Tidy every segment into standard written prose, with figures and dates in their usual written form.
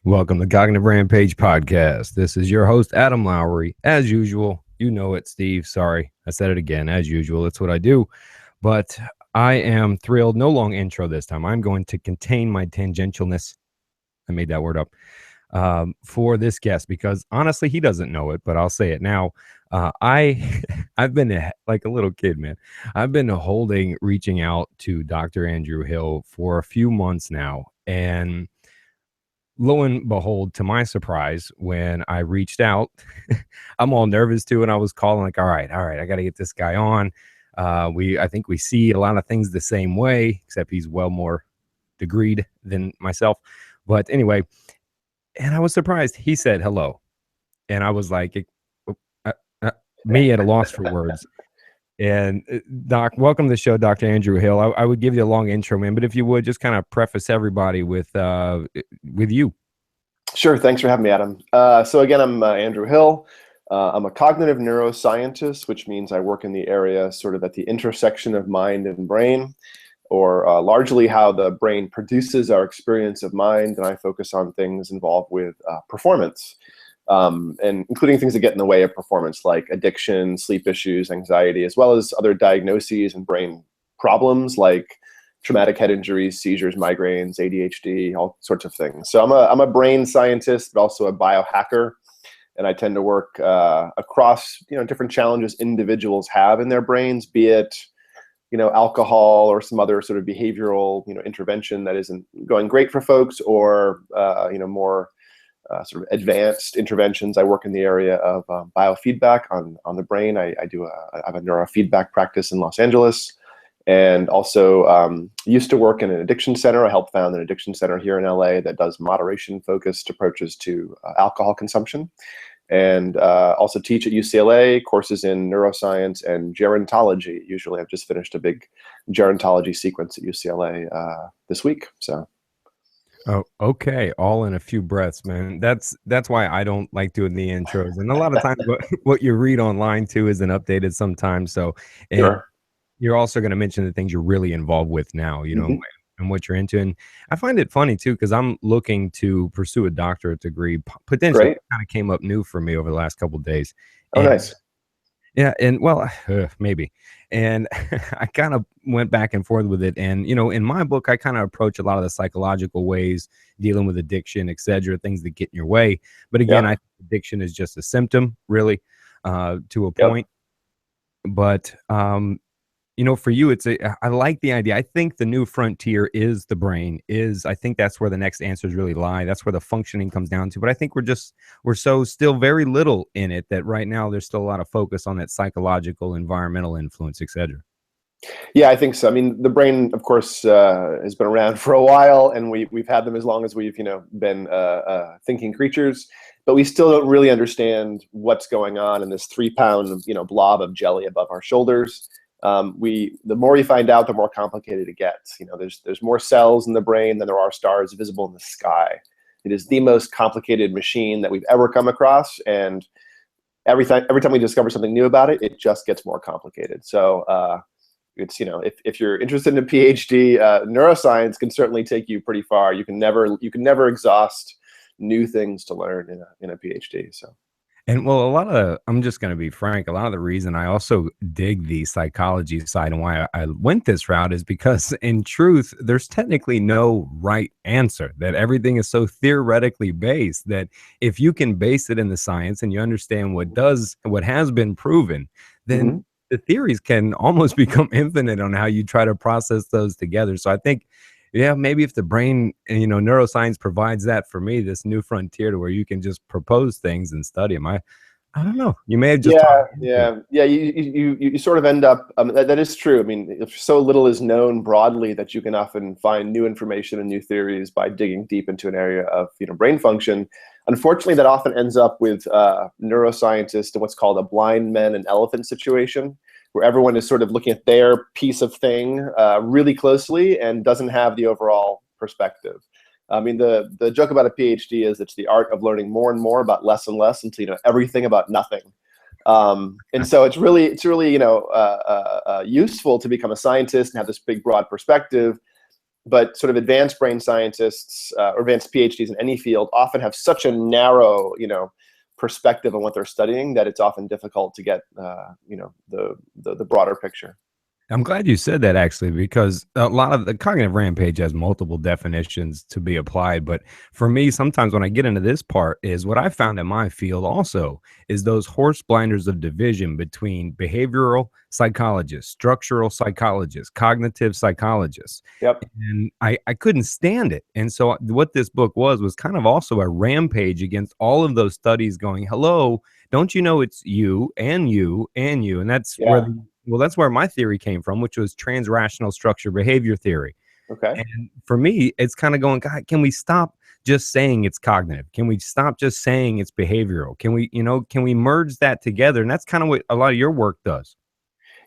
Welcome to Cognitive Rampage Podcast. This is your host, Adam Lowery. As usual, you know it, Steve. Sorry, I said it again. As usual, it's what I do. But I am thrilled. No long intro this time. I'm going to contain my tangentialness. I made that word up for this guest because honestly, he doesn't know it, but I'll say it now. I've been like a little kid, man. I've been reaching out to Dr. Andrew Hill for a few months now, and lo and behold, to my surprise, when I reached out, I'm all nervous too, and I was calling like, all right, I got to get this guy on. I think we see a lot of things the same way, except he's well more degreed than myself. But anyway, and I was surprised. He said hello, and I was like, me at a loss for words. And Doc, welcome to the show, Dr. Andrew Hill. I would give you a long intro, man, but if you would just kind of preface everybody with you. Sure. Thanks for having me, Adam. So again, I'm Andrew Hill. I'm a cognitive neuroscientist, which means I work in the area sort of at the intersection of mind and brain, or largely how the brain produces our experience of mind. And I focus on things involved with performance. And including things that get in the way of performance, like addiction, sleep issues, anxiety, as well as other diagnoses and brain problems like traumatic head injuries, seizures, migraines, ADHD, all sorts of things. So I'm a brain scientist, but also a biohacker, and I tend to work across different challenges individuals have in their brains, be it alcohol or some other sort of behavioral intervention that isn't going great for folks, or more sort of advanced interventions. I work in the area of biofeedback on the brain. I have a neurofeedback practice in Los Angeles, and also used to work in an addiction center. I helped found an addiction center here in LA that does moderation-focused approaches to alcohol consumption, and also teach at UCLA courses in neuroscience and gerontology. Usually, I've just finished a big gerontology sequence at UCLA this week. So. Oh, okay. All in a few breaths, man. That's why I don't like doing the intros. And a lot of times what you read online too isn't updated sometimes. So, and Sure. you're also going to mention the things you're really involved with now, and what you're into. And I find it funny too, because I'm looking to pursue a doctorate degree. Potentially Great. kind of came up new for me over the last couple of days. Oh, And nice. yeah, and well, maybe. And I kind of went back and forth with it. And, in my book, I kind of approach a lot of the psychological ways dealing with addiction, et cetera, things that get in your way. But again, Yep. I think addiction is just a symptom, really, to a Yep. point. But, for you, I like the idea. I think the new frontier is the brain. I think that's where the next answers really lie. That's where the functioning comes down to. But I think we're so still very little in it that right now there's still a lot of focus on that psychological, environmental influence, et cetera. Yeah, I think so. I mean, the brain, of course, has been around for a while, and we've had them as long as we've been thinking creatures. But we still don't really understand what's going on in this 3-pound blob of jelly above our shoulders. The more we find out, the more complicated it gets. There's more cells in the brain than there are stars visible in the sky. It is the most complicated machine that we've ever come across, and every time we discover something new about it, it just gets more complicated. So it's if you're interested in a PhD, neuroscience can certainly take you pretty far. You can never exhaust new things to learn in a PhD. So. And well, I'm just going to be frank, a lot of the reason I also dig the psychology side and why I went this route is because in truth, there's technically no right answer, that everything is so theoretically based that if you can base it in the science and you understand what has been proven, then the theories can almost become infinite on how you try to process those together. So I think, yeah, maybe if the brain and neuroscience provides that for me, this new frontier to where you can just propose things and study them. I don't know. You may have just yeah. You sort of end up. That is true. I mean, if so little is known broadly that you can often find new information and new theories by digging deep into an area of brain function. Unfortunately, that often ends up with neuroscientists in what's called a blind men and elephant situation, where everyone is sort of looking at their piece of thing really closely and doesn't have the overall perspective. I mean, the joke about a PhD is it's the art of learning more and more about less and less until you know everything about nothing. And so it's really useful to become a scientist and have this big broad perspective. but sort of advanced brain scientists or advanced PhDs in any field often have such a narrow, perspective on what they're studying that it's often difficult to get, the broader picture. I'm glad you said that actually, because a lot of the cognitive rampage has multiple definitions to be applied. But for me, sometimes when I get into this part, is what I found in my field also is those horse blinders of division between behavioral psychologists, structural psychologists, cognitive psychologists. Yep. And I couldn't stand it. And so what this book was kind of also a rampage against all of those studies going, hello, don't you know it's you and you and you? And that's where that's where my theory came from, which was transrational structure behavior theory. Okay. And for me, it's kind of going, God, can we stop just saying it's cognitive? Can we stop just saying it's behavioral? Can we merge that together? And that's kind of what a lot of your work does.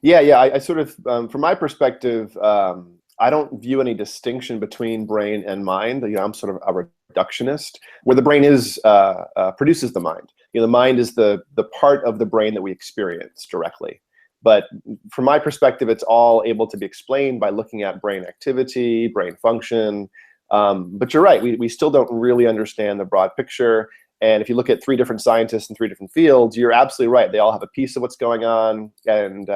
Yeah. I sort of, from my perspective, I don't view any distinction between brain and mind. I'm sort of a reductionist, where the brain produces the mind. The mind is the part of the brain that we experience directly. But from my perspective, it's all able to be explained by looking at brain activity, brain function. But you're right, we still don't really understand the broad picture. And if you look at 3 different scientists in 3 different fields, you're absolutely right. They all have a piece of what's going on, and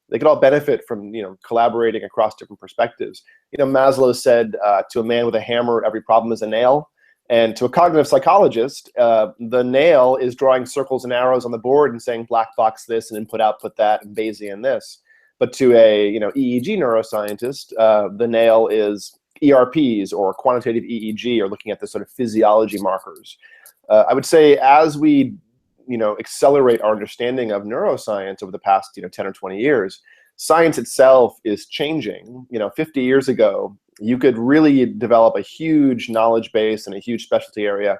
they could all benefit from collaborating across different perspectives. Maslow said, to a man with a hammer, every problem is a nail. And to a cognitive psychologist, the nail is drawing circles and arrows on the board and saying black box this and input output that and Bayesian this. But to a EEG neuroscientist, the nail is ERPs or quantitative EEG, or looking at the sort of physiology markers. I would say as we accelerate our understanding of neuroscience over the past 10 or 20 years, science itself is changing. 50 years ago, you could really develop a huge knowledge base and a huge specialty area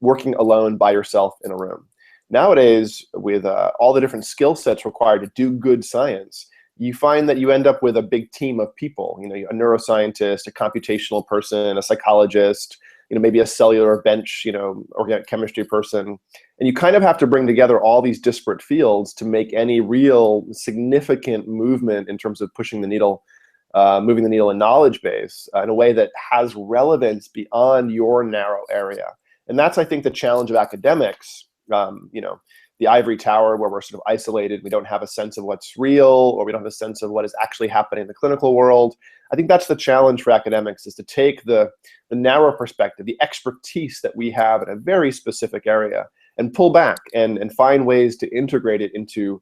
working alone by yourself in a room. Nowadays, with all the different skill sets required to do good science, you find that you end up with a big team of people, a neuroscientist, a computational person, a psychologist, maybe a cellular bench, organic chemistry person. And you kind of have to bring together all these disparate fields to make any real significant movement in terms of pushing the needle, moving the needle in knowledge base in a way that has relevance beyond your narrow area. And that's, I think, the challenge of academics, the ivory tower, where we're sort of isolated. We don't have a sense of what's real, or we don't have a sense of what is actually happening in the clinical world. I think that's the challenge for academics, is to take the narrow perspective, the expertise that we have in a very specific area, and pull back and find ways to integrate it into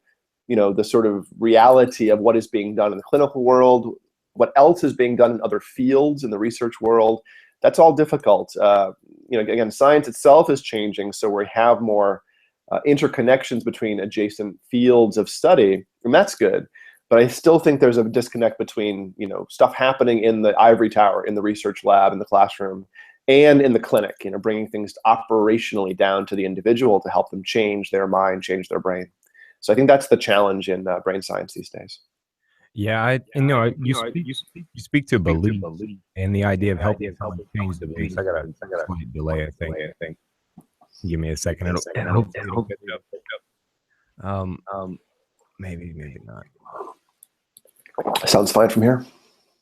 the sort of reality of what is being done in the clinical world, what else is being done in other fields in the research world. That's all difficult. Again, science itself is changing, so we have more interconnections between adjacent fields of study, and that's good. But I still think there's a disconnect between stuff happening in the ivory tower, in the research lab, in the classroom, and in the clinic. Bringing things operationally down to the individual to help them change their mind, change their brain. So I think that's the challenge in brain science these days. Yeah, you speak to belief and the idea of helping someone change the beliefs. I got a slight delay, I think. Give me a second. It'll pick up. Maybe not. Sounds fine from here.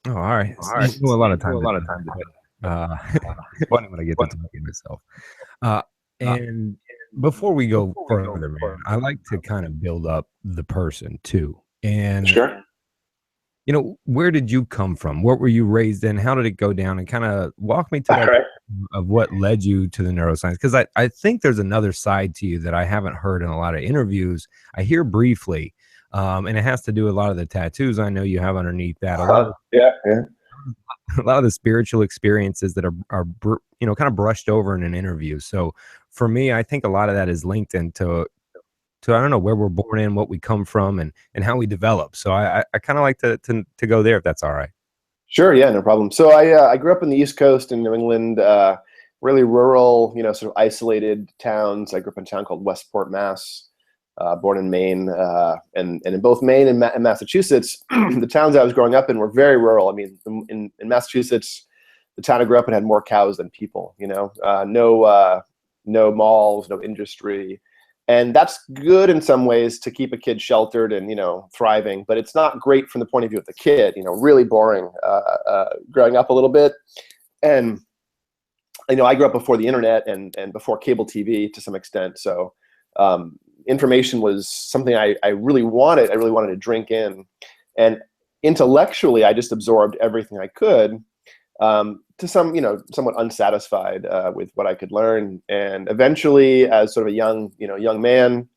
Oh, all right. A lot of time. Funny when I get to talking myself. And before we go further, man, I like to kind of build up the person too. And sure. Where did you come from? What were you raised in? How did it go down? And kind of walk me to that of what led you to the neuroscience. Because I think there's another side to you that I haven't heard in a lot of interviews. I hear briefly, and it has to do with a lot of the tattoos I know you have underneath that. A lot of the spiritual experiences that are kind of brushed over in an interview. So for me, I think a lot of that is linked into I don't know, where we're born in, what we come from, and how we develop. So I kind of like to go there, if that's all right. Sure, yeah, no problem. So I grew up in the East Coast in New England, really rural, sort of isolated towns. I grew up in a town called Westport, Mass. Born in Maine, and in both Maine and Massachusetts, the towns I was growing up in were very rural. I mean, in Massachusetts, the town I grew up in had more cows than people. No malls, no industry. And that's good in some ways to keep a kid sheltered and, thriving, but it's not great from the point of view of the kid, really boring growing up a little bit. And, I grew up before the internet and before cable TV to some extent. So information was something I really wanted. I really wanted to drink in. And intellectually, I just absorbed everything I could, to some, somewhat unsatisfied with what I could learn. And eventually, as sort of a young man,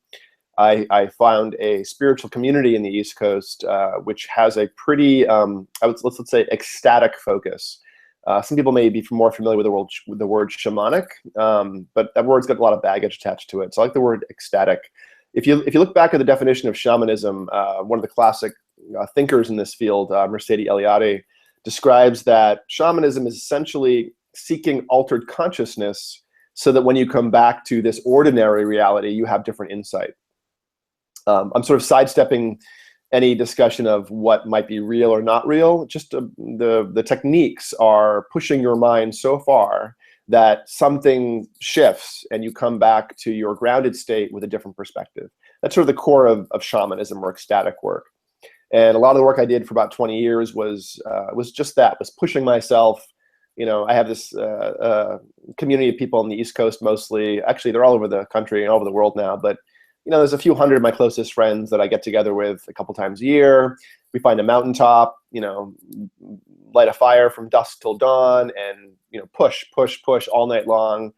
I found a spiritual community in the East Coast, which has a pretty, let's say, ecstatic focus. Some people may be more familiar with the word shamanic, but that word's got a lot of baggage attached to it. So I like the word ecstatic. If you look back at the definition of shamanism, one of the classic thinkers in this field, Mercedes Eliade, describes that shamanism is essentially seeking altered consciousness so that when you come back to this ordinary reality, you have different insight. I'm sort of sidestepping any discussion of what might be real or not real. Just the techniques are pushing your mind so far that something shifts and you come back to your grounded state with a different perspective. That's sort of the core of shamanism or ecstatic work. And a lot of the work I did for about 20 years was just that, was pushing myself. I have this community of people on the East Coast mostly. Actually, they're all over the country and all over the world now. But, there's a few hundred of my closest friends that I get together with a couple times a year. We find a mountaintop, light a fire from dusk till dawn and, push all night long,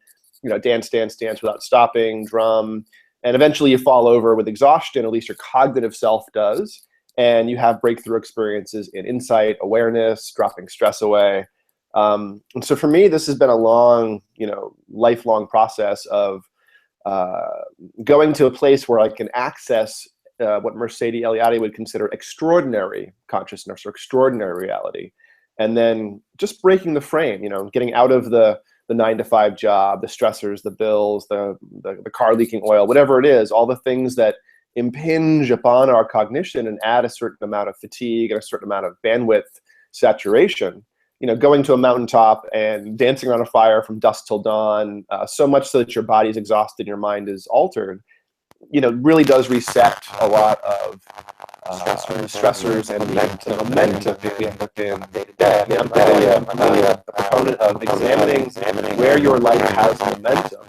dance without stopping, drum. And eventually you fall over with exhaustion, at least your cognitive self does. And you have breakthrough experiences in insight, awareness, dropping stress away. And so for me, this has been a long, lifelong process of going to a place where I can access what Mercedes Eliade would consider extraordinary consciousness or extraordinary reality. And then just breaking the frame, getting out of the 9-to-5 job, the stressors, the bills, the car leaking oil, whatever it is, all the things that impinge upon our cognition and add a certain amount of fatigue and a certain amount of bandwidth saturation. Going to a mountaintop and dancing around a fire from dusk till dawn, so much so that your body's exhausted and your mind is altered, really does reset a lot of stressors and the momentum that we end up in day to day. I'm really a proponent of examining where your life has momentum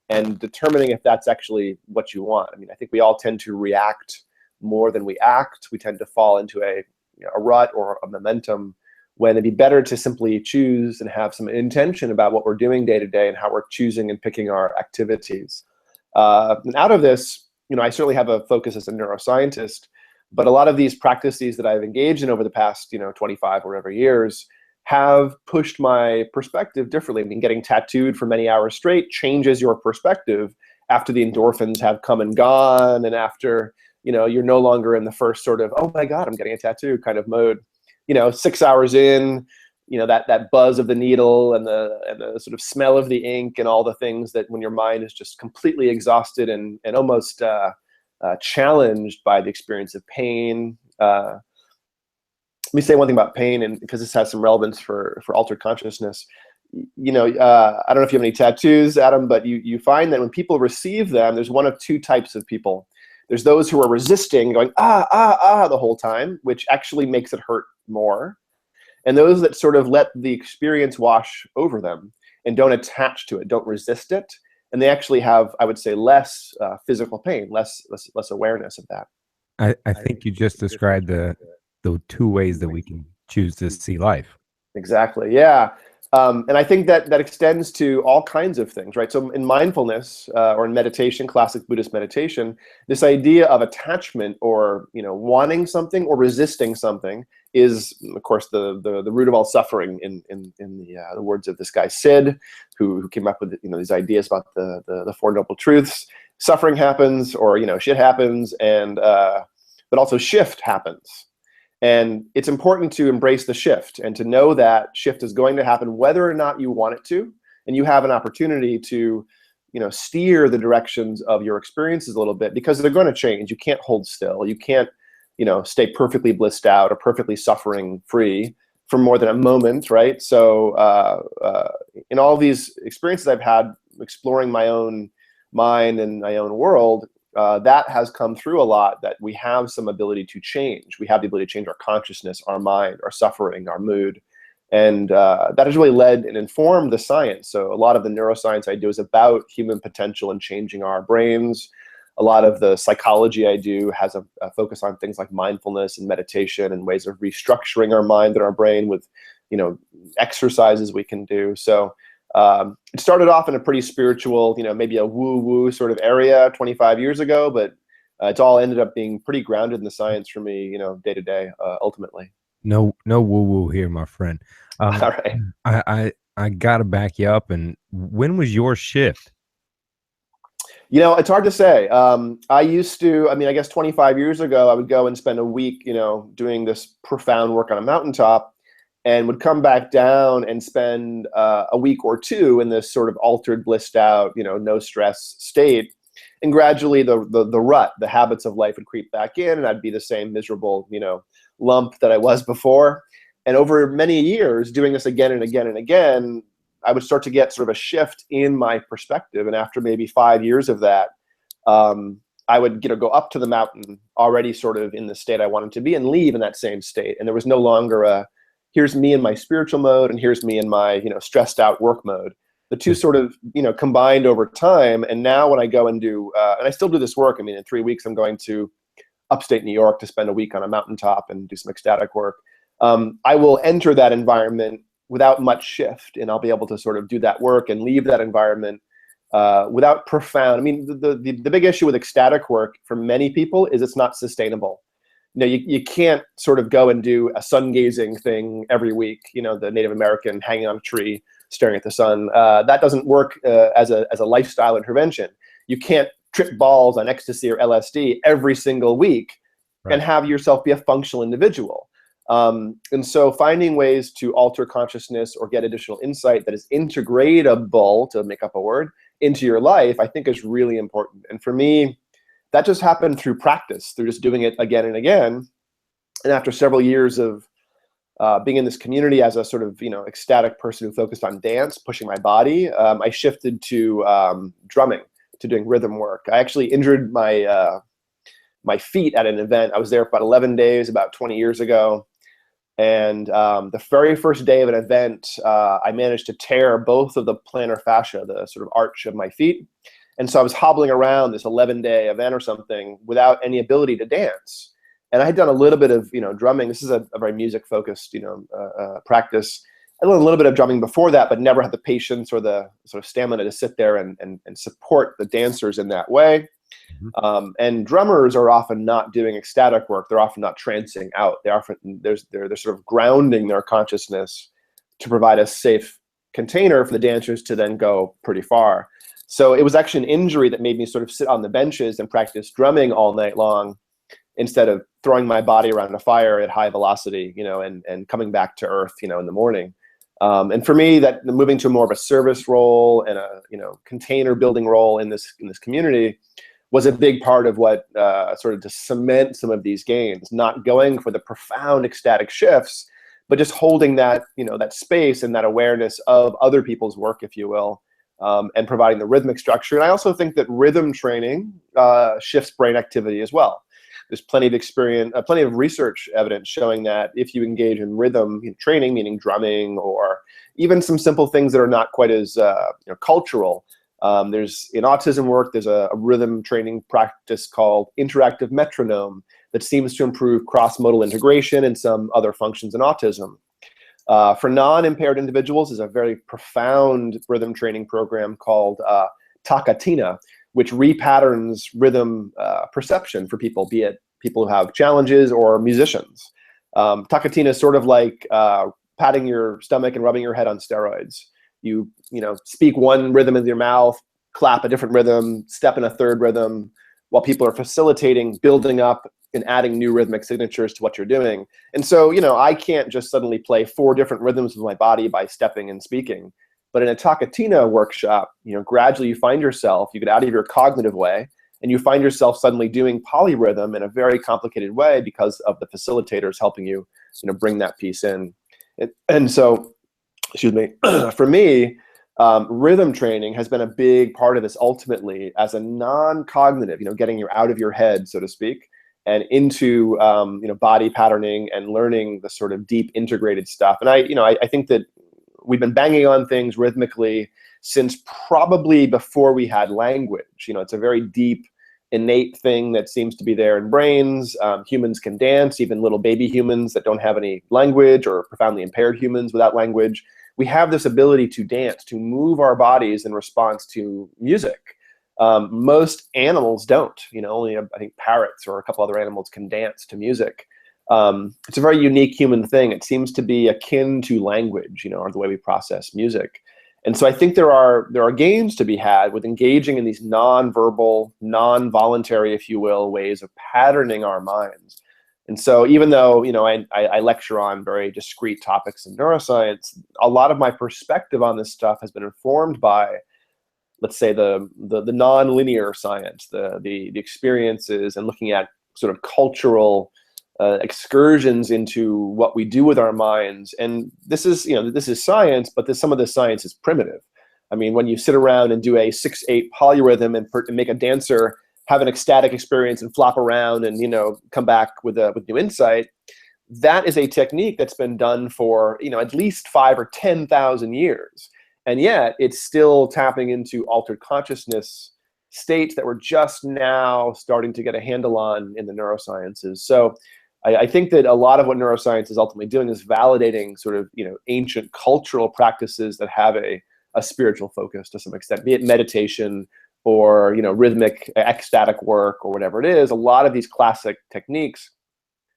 and determining if that's actually what you want. I think we all tend to react more than we act. We tend to fall into a rut or a momentum, when it'd be better to simply choose and have some intention about what we're doing day to day and how we're choosing and picking our activities. And out of this, I certainly have a focus as a neuroscientist, but a lot of these practices that I've engaged in over the past, 25 or whatever years have pushed my perspective differently. Getting tattooed for many hours straight changes your perspective after the endorphins have come and gone, and after, you're no longer in the first sort of, oh my God, I'm getting a tattoo kind of mode. 6 hours in, that buzz of the needle and the sort of smell of the ink and all the things that when your mind is just completely exhausted and almost challenged by the experience of pain. Let me say one thing about pain, and because this has some relevance for altered consciousness. I don't know if you have any tattoos, Adam, but you find that when people receive them, there's one of two types of people. There's those who are resisting, going, the whole time, which actually makes it hurt more. And those that sort of let the experience wash over them and don't attach to it, don't resist it. And they actually have, I would say, less physical pain, less awareness of that. I think you just described the two ways that we can choose to see life. Exactly, yeah. And I think that extends to all kinds of things, right? So in mindfulness or in meditation, classic Buddhist meditation, this idea of attachment or wanting something or resisting something is, of course, the root of all suffering. In the words of this guy Sid, who came up with these ideas about the Four Noble Truths. Suffering happens, or shit happens, and but also shift happens. And it's important to embrace the shift and to know that shift is going to happen whether or not you want it to. And you have an opportunity to, steer the directions of your experiences a little bit, because they're going to change. You can't hold still. You can't, stay perfectly blissed out or perfectly suffering free for more than a moment, right? So in all these experiences I've had exploring my own mind and my own world, that has come through a lot, that we have some ability to change. We have the ability to change our consciousness, our mind, our suffering, our mood. And that has really led and informed the science. So a lot of the neuroscience I do is about human potential and changing our brains. A lot of the psychology I do has a focus on things like mindfulness and meditation and ways of restructuring our mind and our brain with, exercises we can do. So it started off in a pretty spiritual, maybe a woo-woo sort of area 25 years ago, but it's all ended up being pretty grounded in the science for me, day to day, ultimately. No woo-woo here, my friend. All right. I gotta back you up. And when was your shift? It's hard to say. I used to, I guess 25 years ago, I would go and spend a week, doing this profound work on a mountaintop, and would come back down and spend a week or two in this sort of altered, blissed out, no stress state. And gradually the rut, the habits of life would creep back in, and I'd be the same miserable, lump that I was before. And over many years, doing this again and again and again, I would start to get sort of a shift in my perspective. And after maybe 5 years of that, I would go up to the mountain already sort of in the state I wanted to be, and leave in that same state. And there was no longer a, here's me in my spiritual mode, and here's me in my stressed out work mode. The two sort of combined over time. And now when I go and do, and I still do this work, in 3 weeks I'm going to upstate New York to spend a week on a mountaintop and do some ecstatic work. I will enter that environment without much shift, and I'll be able to sort of do that work and leave that environment without profound. The big issue with ecstatic work for many people is it's not sustainable. You can't sort of go and do a sun gazing thing every week. The Native American hanging on a tree, staring at the sun. That doesn't work as a lifestyle intervention. You can't trip balls on ecstasy or LSD every single week, right, and have yourself be a functional individual. And so finding ways to alter consciousness or get additional insight that is integratable, to make up a word, into your life, I think is really important. And for me, that just happened through practice, through just doing it again and again. And after several years of being in this community as a sort of ecstatic person who focused on dance, pushing my body, I shifted to drumming, to doing rhythm work. I actually injured my my feet at an event. I was there for about 11 days, about 20 years ago. And the very first day of an event, I managed to tear both of the plantar fascia, the sort of arch of my feet. And so I was hobbling around this 11-day event or something without any ability to dance. And I had done a little bit of drumming. This is a very music-focused practice. I did a little bit of drumming before that, but never had the patience or the sort of stamina to sit there and support the dancers in that way. And drummers are often not doing ecstatic work. They're often not trancing out. They're sort of grounding their consciousness to provide a safe container for the dancers to then go pretty far. So it was actually an injury that made me sort of sit on the benches and practice drumming all night long, instead of throwing my body around a fire at high velocity, and coming back to earth, in the morning. And for me, that moving to more of a service role and a container building role in this community was a big part of what sort of to cement some of these gains. Not going for the profound ecstatic shifts, but just holding that that space and that awareness of other people's work, if you will, and providing the rhythmic structure. And I also think that rhythm training shifts brain activity as well. There's plenty of research evidence showing that if you engage in rhythm training, meaning drumming, or even some simple things that are not quite as cultural. There's in autism work, there's a rhythm training practice called interactive metronome that seems to improve cross-modal integration and some other functions in autism. For non-impaired individuals, is a very profound rhythm training program called Takatina, which repatterns rhythm perception for people, be it people who have challenges or musicians. Takatina is sort of like patting your stomach and rubbing your head on steroids. You speak one rhythm in your mouth, clap a different rhythm, step in a third rhythm, while people are facilitating, building up, and adding new rhythmic signatures to what you're doing. And so, I can't just suddenly play 4 different rhythms with my body by stepping and speaking. But in a Takatina workshop, gradually you find yourself, you get out of your cognitive way, and you find yourself suddenly doing polyrhythm in a very complicated way because of the facilitators helping you, bring that piece in. And so, excuse me, for me, Rhythm training has been a big part of this ultimately as a non-cognitive, getting you out of your head, so to speak, and into body patterning and learning the sort of deep integrated stuff. And I think that we've been banging on things rhythmically since probably before we had language. It's a very deep, innate thing that seems to be there in brains. Humans can dance, even little baby humans that don't have any language, or profoundly impaired humans without language. We have this ability to dance, to move our bodies in response to music. Most animals don't. Only I think parrots or a couple other animals can dance to music. It's a very unique human thing. It seems to be akin to language, or the way we process music. And so I think there are gains to be had with engaging in these non-verbal, non-voluntary, if you will, ways of patterning our minds. And so even though I lecture on very discrete topics in neuroscience, a lot of my perspective on this stuff has been informed by, let's say, the non-linear science, the experiences, and looking at sort of cultural excursions into what we do with our minds. And this is science, but some of this science is primitive. I mean, when you sit around and do a 6/8 polyrhythm and make a dancer have an ecstatic experience and flop around and come back with new insight, that is a technique that's been done for at least 5,000 or 10,000 years, and yet it's still tapping into altered consciousness states that we're just now starting to get a handle on in the neurosciences. So I think that a lot of what neuroscience is ultimately doing is validating sort of ancient cultural practices that have a spiritual focus to some extent, be it meditation or rhythmic ecstatic work or whatever it is. A lot of these classic techniques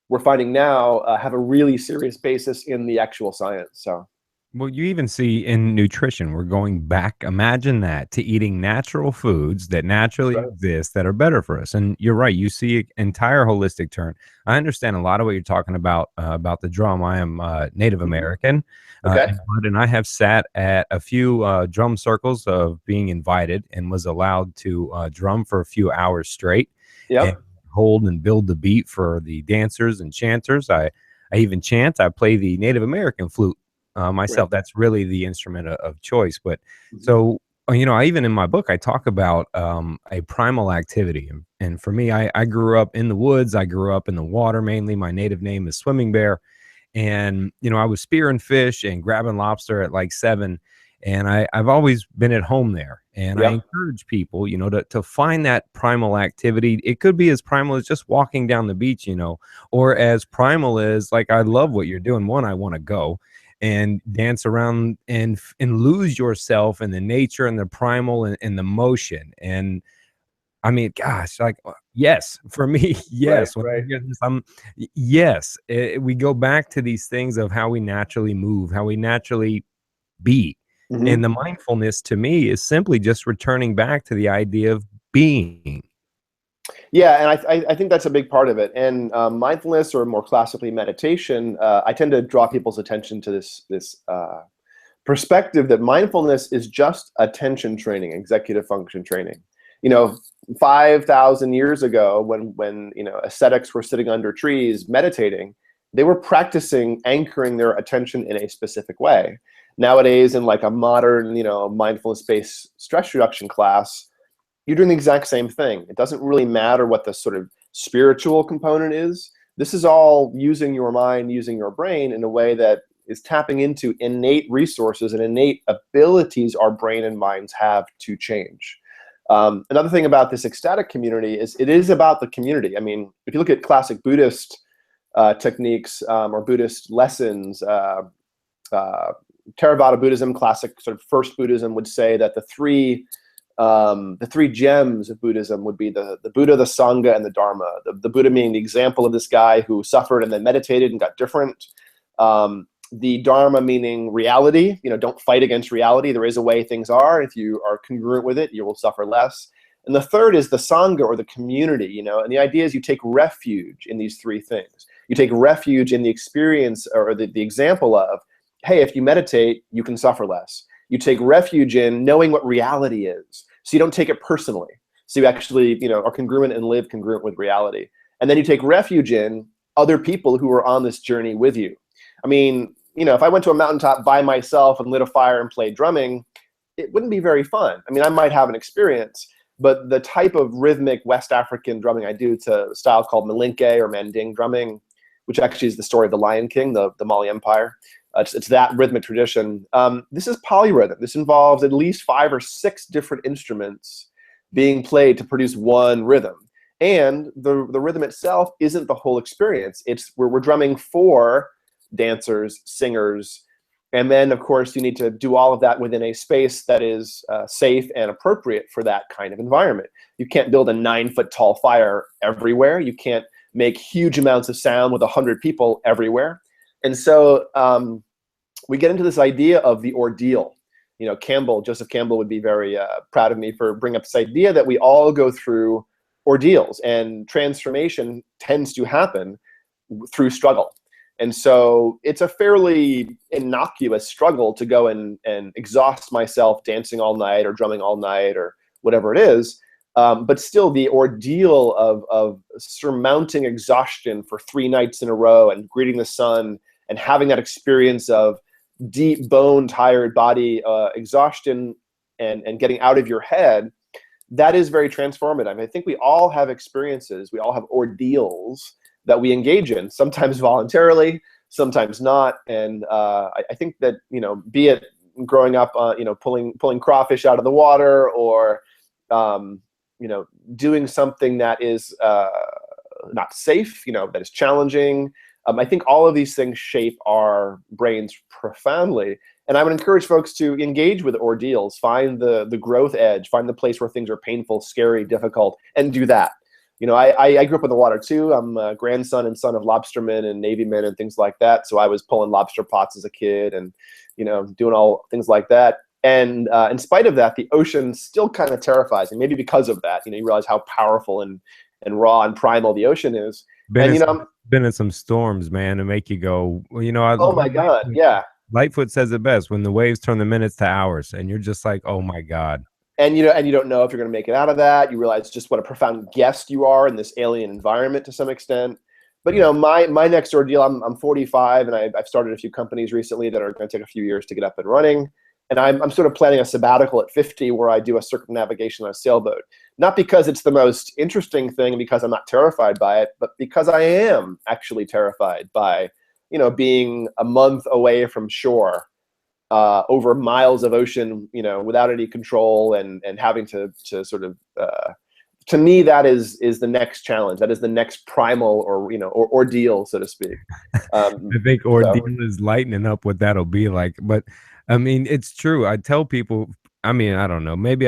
we're finding now have a really serious basis in the actual science. So. Well, you even see in nutrition, we're going back, imagine that, to eating natural foods that naturally exist that are better for us. And you're right, you see an entire holistic turn. I understand a lot of what you're talking about the drum. I am Native American, Okay. and I have sat at a few drum circles of being invited and was allowed to drum for a few hours straight. Yep. And hold and build the beat for the dancers and chanters. I even chant. I play the Native American flute myself. Right. That's really the instrument of choice. But so, I even in my book, I talk about a primal activity. And for me, I grew up in the woods. I grew up in the water mainly. My native name is Swimming Bear. And, I was spearing fish and grabbing lobster at like 7. And I've always been at home there. And I encourage people, to find that primal activity. It could be as primal as just walking down the beach, or as primal as, like, I love what you're doing. One, I want to go and dance around and lose yourself in the nature and the primal and the motion. And I mean, gosh, like, yes, for me, yes. Right. Yes, we go back to these things of how we naturally move, how we naturally be. And the mindfulness to me is simply just returning back to the idea of being. Yeah, and I think that's a big part of it. And mindfulness, or more classically meditation, I tend to draw people's attention to this perspective that mindfulness is just attention training, executive function training. 5,000 years ago, when ascetics were sitting under trees meditating, they were practicing anchoring their attention in a specific way. Nowadays, in like a modern, mindfulness-based stress reduction class, you're doing the exact same thing. It doesn't really matter what the sort of spiritual component is. This is all using your mind, using your brain in a way that is tapping into innate resources and innate abilities our brain and minds have to change. Another thing about this ecstatic community is it is about the community. I mean, if you look at classic Buddhist techniques or Buddhist lessons, Theravada Buddhism, classic sort of first Buddhism, would say that the three gems of Buddhism would be the Buddha, the Sangha, and the Dharma. The Buddha being the example of this guy who suffered and then meditated and got different. The Dharma meaning reality. Don't fight against reality. There is a way things are. If you are congruent with it, you will suffer less. And the third is the Sangha, or the community. And the idea is you take refuge in these three things. You take refuge in the experience, or the example of, hey, if you meditate, you can suffer less. You take refuge in knowing what reality is, so you don't take it personally. So you actually, are congruent and live congruent with reality. And then you take refuge in other people who are on this journey with you. I mean, if I went to a mountaintop by myself and lit a fire and played drumming, it wouldn't be very fun. I mean, I might have an experience, but the type of rhythmic West African drumming I do, to a style called Malinke or Manding drumming, which actually is the story of the Lion King, the Mali Empire. It's that rhythmic tradition. This is polyrhythm. This involves at least 5 or 6 different instruments being played to produce one rhythm. And the rhythm itself isn't the whole experience. We're drumming for dancers, singers, and then, of course, you need to do all of that within a space that is safe and appropriate for that kind of environment. You can't build a 9-foot-tall fire everywhere. You can't make huge amounts of sound with 100 people everywhere. And so we get into this idea of the ordeal. You know, Joseph Campbell would be very proud of me for bringing up this idea that we all go through ordeals, and transformation tends to happen through struggle. And so it's a fairly innocuous struggle to go and exhaust myself dancing all night or drumming all night or whatever it is. But still, the ordeal of surmounting exhaustion for 3 nights in a row and greeting the sun and having that experience of deep bone tired body exhaustion and getting out of your head, that is very transformative. I think we all have experiences, we all have ordeals that we engage in, sometimes voluntarily, sometimes not. And I think that, you know, be it growing up, you know, pulling crawfish out of the water, or you know, doing something that is not safe, you know, that is challenging. I think all of these things shape our brains profoundly. And I would encourage folks to engage with ordeals, find the growth edge, find the place where things are painful, scary, difficult, and do that. You know, I grew up in the water too. I'm a grandson and son of lobstermen and Navymen and things like that. So I was pulling lobster pots as a kid and, you know, doing all things like that. And in spite of that, the ocean still kind of terrifies me. Maybe because of that, you know, you realize how powerful and raw and primal the ocean is. Been And, you know, been in some storms, man, to make you go, well, you know, oh my God, yeah. Lightfoot says it best, when the waves turn the minutes to hours, and you're just like, oh my God. And you don't know if you're going to make it out of that. You realize just what a profound guest you are in this alien environment to some extent. But you know, my next ordeal, I'm 45, and I've started a few companies recently that are going to take a few years to get up and running. And I'm sort of planning a sabbatical at 50 where I do a circumnavigation on a sailboat. Not because it's the most interesting thing, because I'm not terrified by it, but because I am actually terrified by, you know, being a month away from shore, over miles of ocean, you know, without any control, and having to sort of, to me, that is the next challenge. That is the next primal, or, you know, or ordeal, so to speak. I think ordeal is lightening up what that'll be like. But I mean, it's true. I tell people, I mean, I don't know, maybe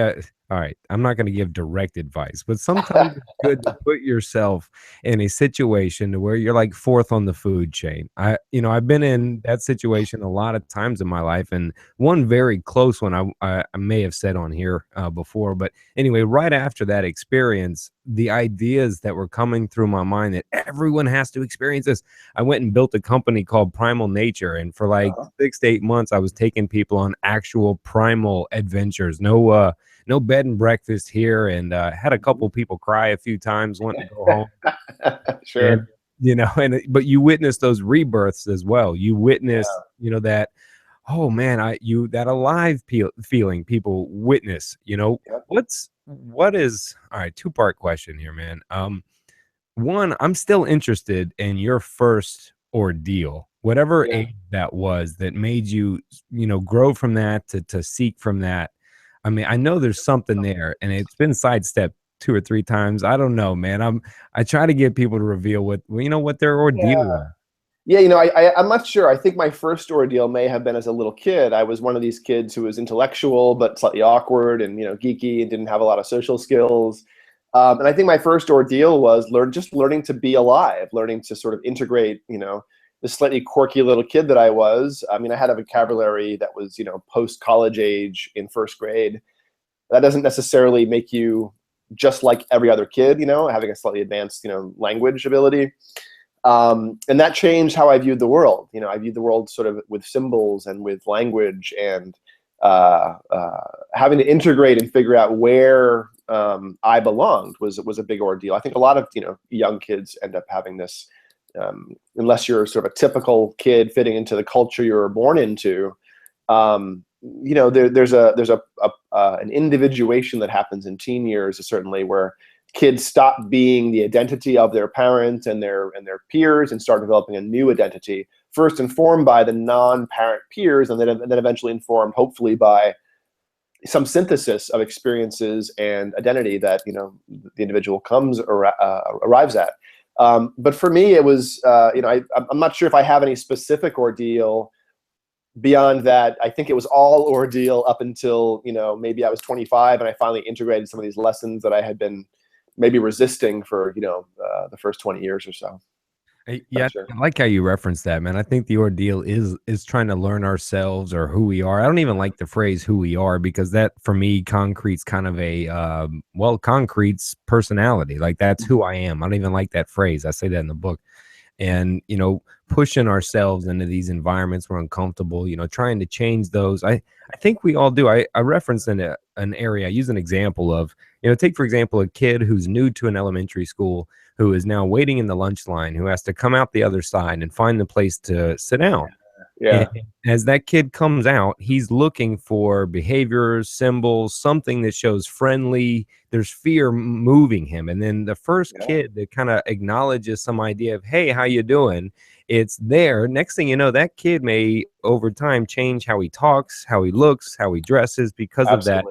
all right, I'm not going to give direct advice, but sometimes it's good to put yourself in a situation to where you're like 4th on the food chain. You know, I've been in that situation a lot of times in my life, and one very close one I may have said on here before, but anyway, right after that experience, the ideas that were coming through my mind that everyone has to experience this, I went and built a company called Primal Nature, and for like 6 to 8 months, I was taking people on actual primal adventures. No bed and breakfast here, and had a couple people cry a few times, wanting to go home. Sure. And, you know, but you witness those rebirths as well. You witness, you know, that, oh man, that alive feeling people witness. You know, what is, all right, 2-part question here, man. One, I'm still interested in your first ordeal, whatever age that was, that made you, you know, grow from that to seek from that. I mean, I know there's something there, and it's been sidestepped 2 or 3 times. I don't know, man. I try to get people to reveal what their ordeal was. Yeah, you know, I'm not sure. I think my first ordeal may have been as a little kid. I was one of these kids who was intellectual but slightly awkward and, you know, geeky, and didn't have a lot of social skills. And I think my first ordeal was just learning to be alive, learning to sort of integrate, you know, the slightly quirky little kid that I was. I mean, I had a vocabulary that was, you know, post-college age in 1st grade. That doesn't necessarily make you just like every other kid, you know, having a slightly advanced, you know, language ability. And that changed how I viewed the world. You know, I viewed the world sort of with symbols and with language, and having to integrate and figure out where I belonged was a big ordeal. I think a lot of, you know, young kids end up having this, unless you're sort of a typical kid fitting into the culture you were born into. there's an individuation that happens in teen years, certainly, where kids stop being the identity of their parents and their peers and start developing a new identity, first informed by the non-parent peers, and then eventually informed, hopefully, by some synthesis of experiences and identity that the individual arrives at. But for me, it was I'm not sure if I have any specific ordeal beyond that. I think it was all ordeal up until maybe I was 25 and I finally integrated some of these lessons that I had been maybe resisting for the first 20 years or so. Yeah, sure. I like how you referenced that, man. I think the ordeal is trying to learn ourselves or who we are. I don't even like the phrase "who we are" because that, for me, concretes kind of a concretes personality. Like, that's who I am. I don't even like that phrase. I say that in the book. And pushing ourselves into these environments we're uncomfortable, trying to change those. I think we all do. I referenced in an area. I use an example of, take, for example, a kid who's new to an elementary school, who is now waiting in the lunch line, who has to come out the other side and find the place to sit down. Yeah. And as that kid comes out, he's looking for behaviors, symbols, something that shows friendly. There's fear moving him. And then the first kid that kind of acknowledges some idea of, hey, how you doing? It's there. Next thing you know, that kid may over time change how he talks, how he looks, how he dresses because of that.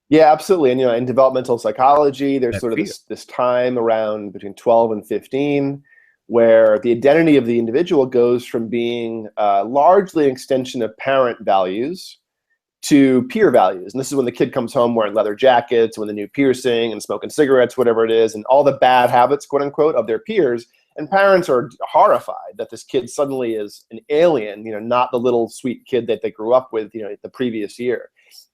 Yeah, absolutely. And in developmental psychology, there's sort of this time around between 12 and 15 where the identity of the individual goes from being largely an extension of parent values to peer values. And this is when the kid comes home wearing leather jackets, when the new piercing and smoking cigarettes, whatever it is, and all the bad habits, quote unquote, of their peers. And parents are horrified that this kid suddenly is an alien, not the little sweet kid that they grew up with, the previous year.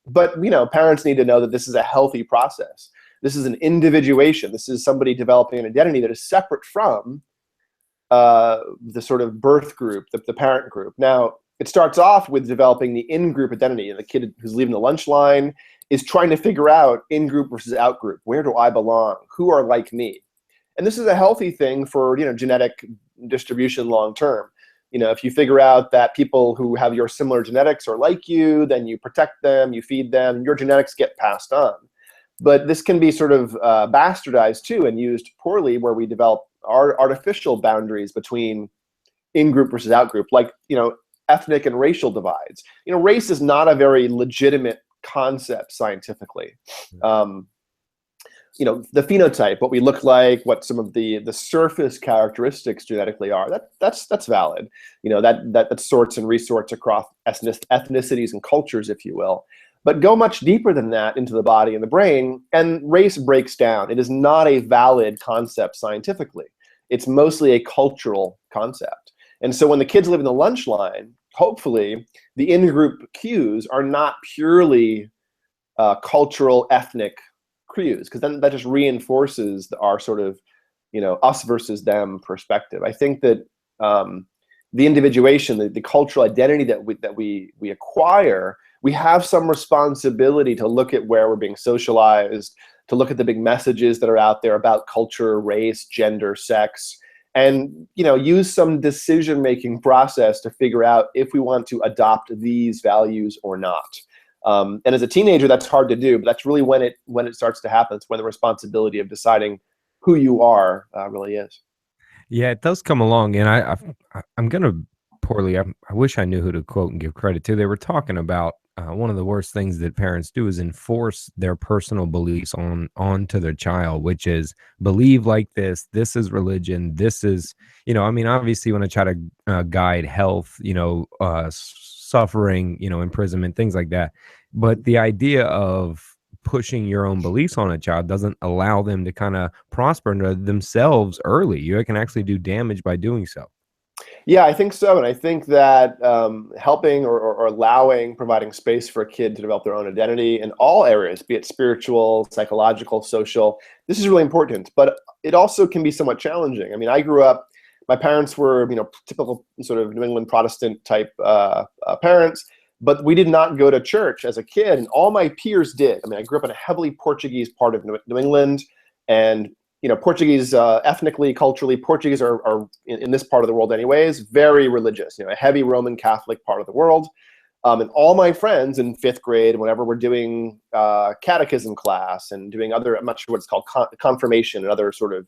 But, parents need to know that this is a healthy process. This is an individuation. This is somebody developing an identity that is separate from the sort of birth group, the parent group. Now, it starts off with developing the in-group identity. And the kid who's leaving the lunch line is trying to figure out in-group versus out-group. Where do I belong? Who are like me? And this is a healthy thing for genetic distribution long-term. If you figure out that people who have your similar genetics are like you, then you protect them, you feed them, your genetics get passed on. But this can be sort of bastardized too and used poorly, where we develop our artificial boundaries between in-group versus out-group, like ethnic and racial divides. Race is not a very legitimate concept scientifically. The phenotype, what we look like, what some of the surface characteristics genetically are, that's valid. That sorts and resorts across ethnicities and cultures, if you will. But go much deeper than that into the body and the brain, and race breaks down. It is not a valid concept scientifically. It's mostly a cultural concept. And so when the kids live in the lunch line, hopefully the in-group cues are not purely cultural, ethnic cues, because then that just reinforces our sort of, us versus them perspective. I think that the individuation, the cultural identity that we acquire, we have some responsibility to look at where we're being socialized, to look at the big messages that are out there about culture, race, gender, sex, and use some decision-making process to figure out if we want to adopt these values or not. And as a teenager, that's hard to do, but that's really when it starts to happen. It's when the responsibility of deciding who you are really is. Yeah, it does come along, and I'm gonna poorly. I wish I knew who to quote and give credit to. They were talking about one of the worst things that parents do is enforce their personal beliefs onto their child, which is believe like this. This is religion. This is, obviously when I try to guide health, suffering, imprisonment, things like that. But the idea of pushing your own beliefs on a child doesn't allow them to kind of prosper into themselves early. You can actually do damage by doing so. Yeah, I think so. And I think that helping or allowing, providing space for a kid to develop their own identity in all areas, be it spiritual, psychological, social, this is really important. But it also can be somewhat challenging. I mean, I grew up, my parents were, typical sort of New England Protestant type parents, but we did not go to church as a kid, and all my peers did. I mean, I grew up in a heavily Portuguese part of New England, and Portuguese, ethnically, culturally, Portuguese are in this part of the world anyways, very religious, a heavy Roman Catholic part of the world. And all my friends in 5th grade, whenever we're doing catechism class and doing other, I'm not sure what it's called, confirmation and other sort of,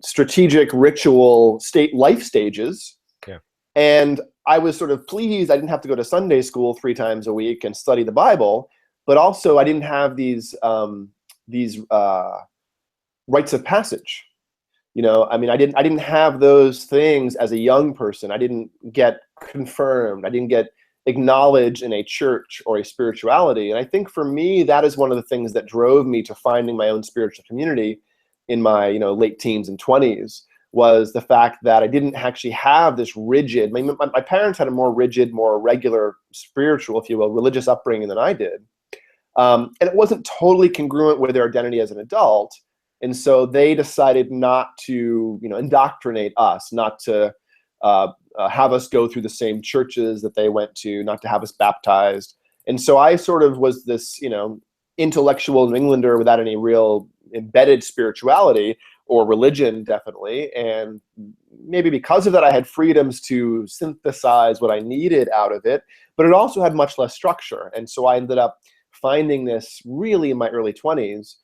strategic ritual life stages. Yeah. And I was sort of pleased I didn't have to go to Sunday school 3 times a week and study the Bible, but also I didn't have these rites of passage. I didn't have those things as a young person. I didn't get confirmed. I didn't get acknowledged in a church or a spirituality. And I think for me, that is one of the things that drove me to finding my own spiritual community in my late teens and 20s, was the fact that I didn't actually have this rigid, my parents had a more rigid, more regular spiritual, if you will, religious upbringing than I did. And it wasn't totally congruent with their identity as an adult. And so they decided not to, indoctrinate us, not to have us go through the same churches that they went to, not to have us baptized. And so I sort of was this, intellectual New Englander without any real embedded spirituality or religion, definitely. And maybe because of that, I had freedoms to synthesize what I needed out of it, but it also had much less structure. And so I ended up finding this really in my early 20s,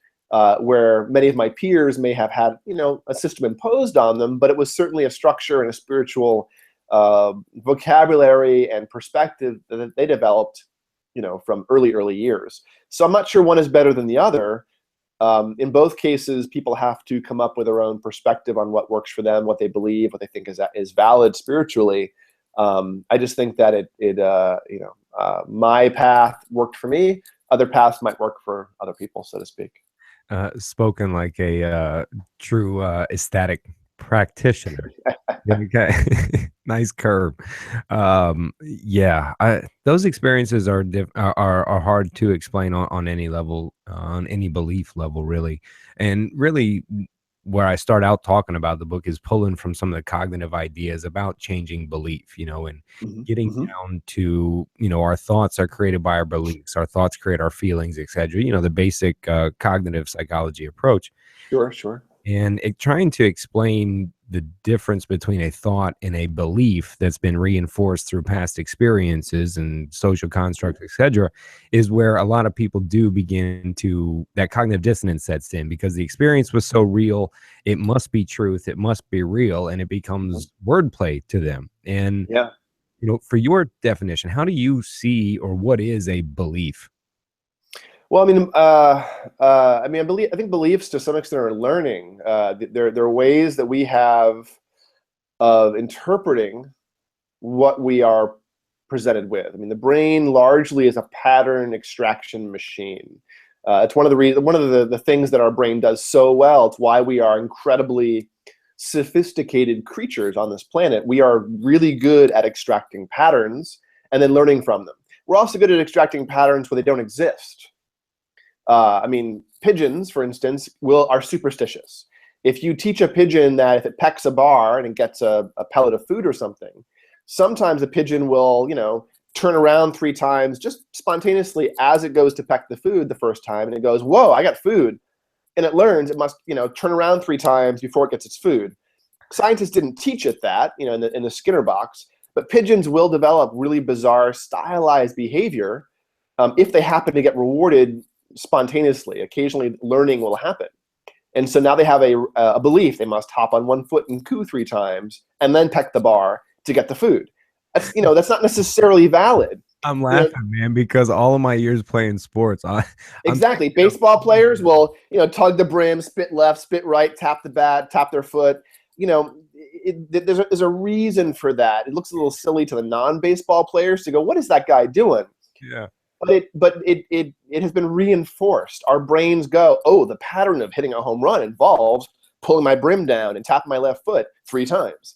where many of my peers may have had, a system imposed on them, but it was certainly a structure and a spiritual vocabulary and perspective that they developed, from early years. So I'm not sure one is better than the other. In both cases, people have to come up with their own perspective on what works for them, what they believe, what they think is valid spiritually. I just think that my path worked for me. Other paths might work for other people, so to speak. Spoken like a true ecstatic practitioner. Okay. Nice curve. Those experiences are hard to explain on any level, on any belief level, really. And really, where I start out talking about the book is pulling from some of the cognitive ideas about changing belief, and getting down to, our thoughts are created by our beliefs, our thoughts create our feelings, etc. The basic cognitive psychology approach. Sure. And trying to explain the difference between a thought and a belief that's been reinforced through past experiences and social constructs, etc., is where a lot of people do begin to, that cognitive dissonance sets in, because the experience was so real, it must be truth, it must be real, and it becomes wordplay to them. And, for your definition, how do you see, or what is a belief? Well, I think beliefs to some extent are learning. There are ways that we have of interpreting what we are presented with. The brain largely is a pattern extraction machine. It's one of the things that our brain does so well. It's why we are incredibly sophisticated creatures on this planet. We are really good at extracting patterns and then learning from them. We're also good at extracting patterns where they don't exist. Pigeons, for instance, are superstitious. If you teach a pigeon that if it pecks a bar and it gets a pellet of food or something, sometimes a pigeon will, turn around 3 times just spontaneously as it goes to peck the food the first time, and it goes, whoa, I got food. And it learns it must, turn around 3 times before it gets its food. Scientists didn't teach it that, in the Skinner box, but pigeons will develop really bizarre stylized behavior if they happen to get rewarded spontaneously. Occasionally learning will happen. And so now they have a belief they must hop on 1 foot and coo 3 times and then peck the bar to get the food. That's not necessarily valid. I'm laughing, man, because all of my years playing sports, exactly. Baseball players will, tug the brim, spit left, spit right, tap the bat, tap their foot. There's a reason for that. It looks a little silly to the non-baseball players to go, what is that guy doing? Yeah. But it has been reinforced. Our brains go, oh, the pattern of hitting a home run involves pulling my brim down and tapping my left foot 3 times.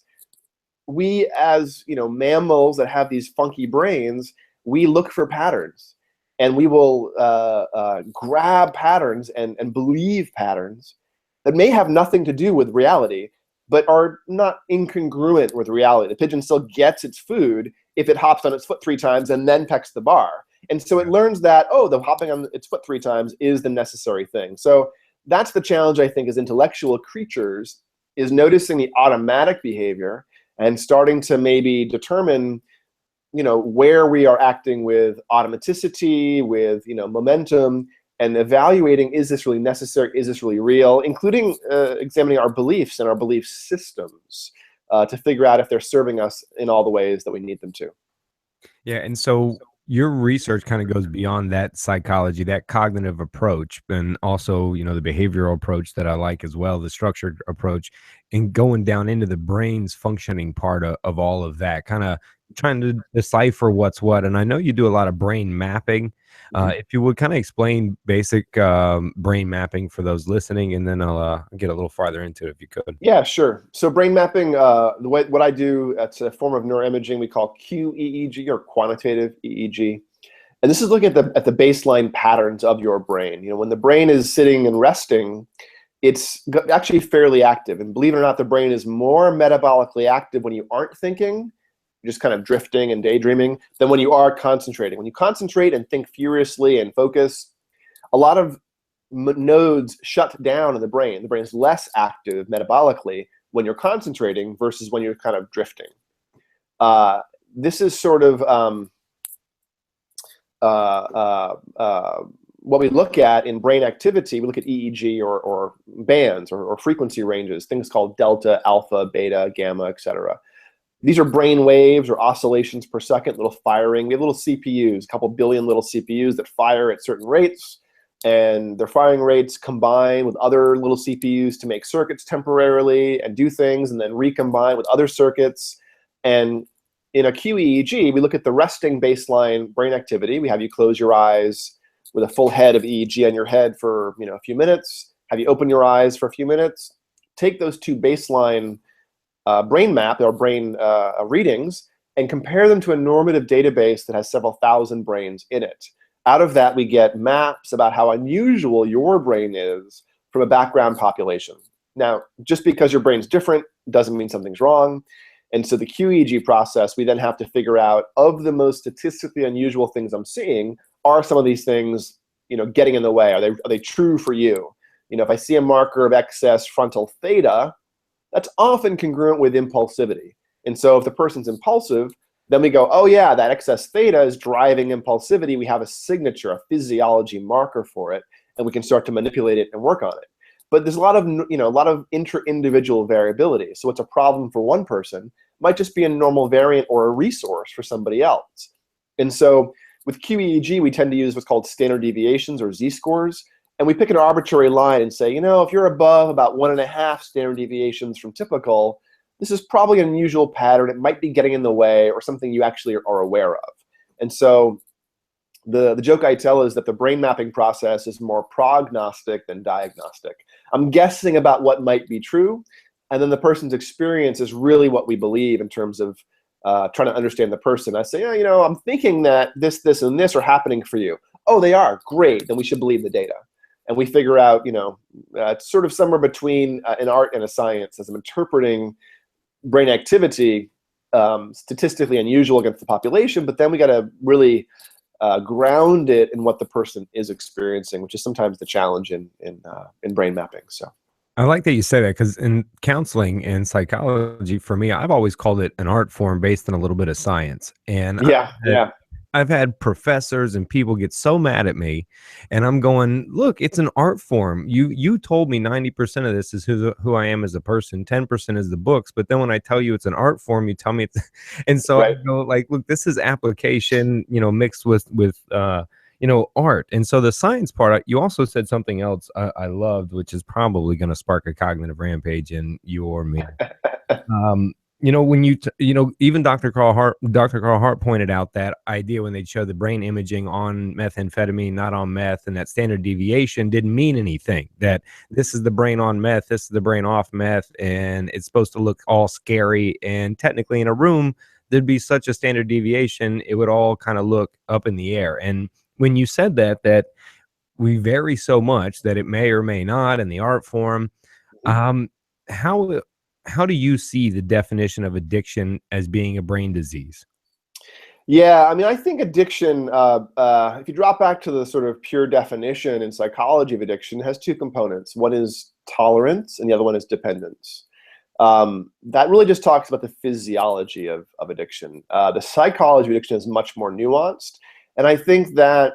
We, as mammals that have these funky brains, we look for patterns, and we will grab patterns and believe patterns that may have nothing to do with reality, but are not incongruent with reality. The pigeon still gets its food if it hops on its foot 3 times and then pecks the bar. And so it learns that, the hopping on its foot 3 times is the necessary thing. So that's the challenge, I think, as intellectual creatures, is noticing the automatic behavior and starting to maybe determine, where we are acting with automaticity, with momentum, and evaluating, is this really necessary? Is this really real? Including examining our beliefs and our belief systems to figure out if they're serving us in all the ways that we need them to. Yeah, and so your research kind of goes beyond that psychology, that cognitive approach, and also, the behavioral approach that I like as well, the structured approach, and going down into the brain's functioning part of all of that, kind of trying to decipher what's what. And I know you do a lot of brain mapping. If you would kind of explain basic brain mapping for those listening, and then I'll get a little farther into it if you could. Yeah, sure. So brain mapping, what I do, it's a form of neuroimaging we call QEEG, or quantitative EEG. And this is looking at the baseline patterns of your brain. When the brain is sitting and resting, it's actually fairly active. And believe it or not, the brain is more metabolically active when you aren't thinking, just kind of drifting and daydreaming, than when you are concentrating. When you concentrate and think furiously and focus, a lot of nodes shut down in the brain. The brain is less active metabolically when you're concentrating versus when you're kind of drifting. This is sort of what we look at in brain activity. We look at EEG or bands or frequency ranges, things called delta, alpha, beta, gamma, etc. These are brain waves or oscillations per second, little firing. We have little CPUs, a couple billion little CPUs that fire at certain rates, and their firing rates combine with other little CPUs to make circuits temporarily and do things, and then recombine with other circuits. And in a QEEG, we look at the resting baseline brain activity. We have you close your eyes with a full head of EEG on your head for a few minutes, have you open your eyes for a few minutes, take those two baseline brain map or brain readings and compare them to a normative database that has several thousand brains in it. Out of that, we get maps about how unusual your brain is from a background population. Now, just because your brain's different doesn't mean something's wrong. And so the QEEG process, we then have to figure out, of the most statistically unusual things I'm seeing, are some of these things getting in the way? Are they true for you? If I see a marker of excess frontal theta, that's often congruent with impulsivity. And so if the person's impulsive, then we go, oh yeah, that excess theta is driving impulsivity. We have a signature, a physiology marker for it, and we can start to manipulate it and work on it. But there's a lot of inter-individual variability. So what's a problem for one person might just be a normal variant or a resource for somebody else. And so with QEEG, we tend to use what's called standard deviations or z-scores. And we pick an arbitrary line and say, if you're above about 1.5 standard deviations from typical, this is probably an unusual pattern. It might be getting in the way or something you actually are aware of. And so the joke I tell is that the brain mapping process is more prognostic than diagnostic. I'm guessing about what might be true, and then the person's experience is really what we believe in terms of trying to understand the person. I say, I'm thinking that this, and this are happening for you. Oh, they are? Great. Then we should believe the data. And we figure out, it's sort of somewhere between an art and a science, as I'm interpreting brain activity statistically unusual against the population, but then we got to really ground it in what the person is experiencing, which is sometimes the challenge in brain mapping. So I like that you say that, because in counseling and psychology, for me, I've always called it an art form based on a little bit of science. And yeah. I've had professors and people get so mad at me, and I'm going, look, it's an art form. You told me 90% of this is who I am as a person, 10% is the books, but then when I tell you it's an art form, you tell me it's, and so right. I go like, look, this is application, mixed with art. And so the science part, you also said something else I loved, which is probably going to spark a cognitive rampage in you or me. When even Dr. Carl Hart pointed out that idea when they showed the brain imaging on methamphetamine, not on meth, and that standard deviation didn't mean anything, that this is the brain on meth, this is the brain off meth, and it's supposed to look all scary. And technically in a room, there'd be such a standard deviation, it would all kind of look up in the air. And when you said that we vary so much that it may or may not in the art form, how do you see the definition of addiction as being a brain disease? Yeah, I think addiction, if you drop back to the sort of pure definition in psychology of addiction, has two components. One is tolerance, and the other one is dependence. That really just talks about the physiology of addiction. The psychology of addiction is much more nuanced. And I think that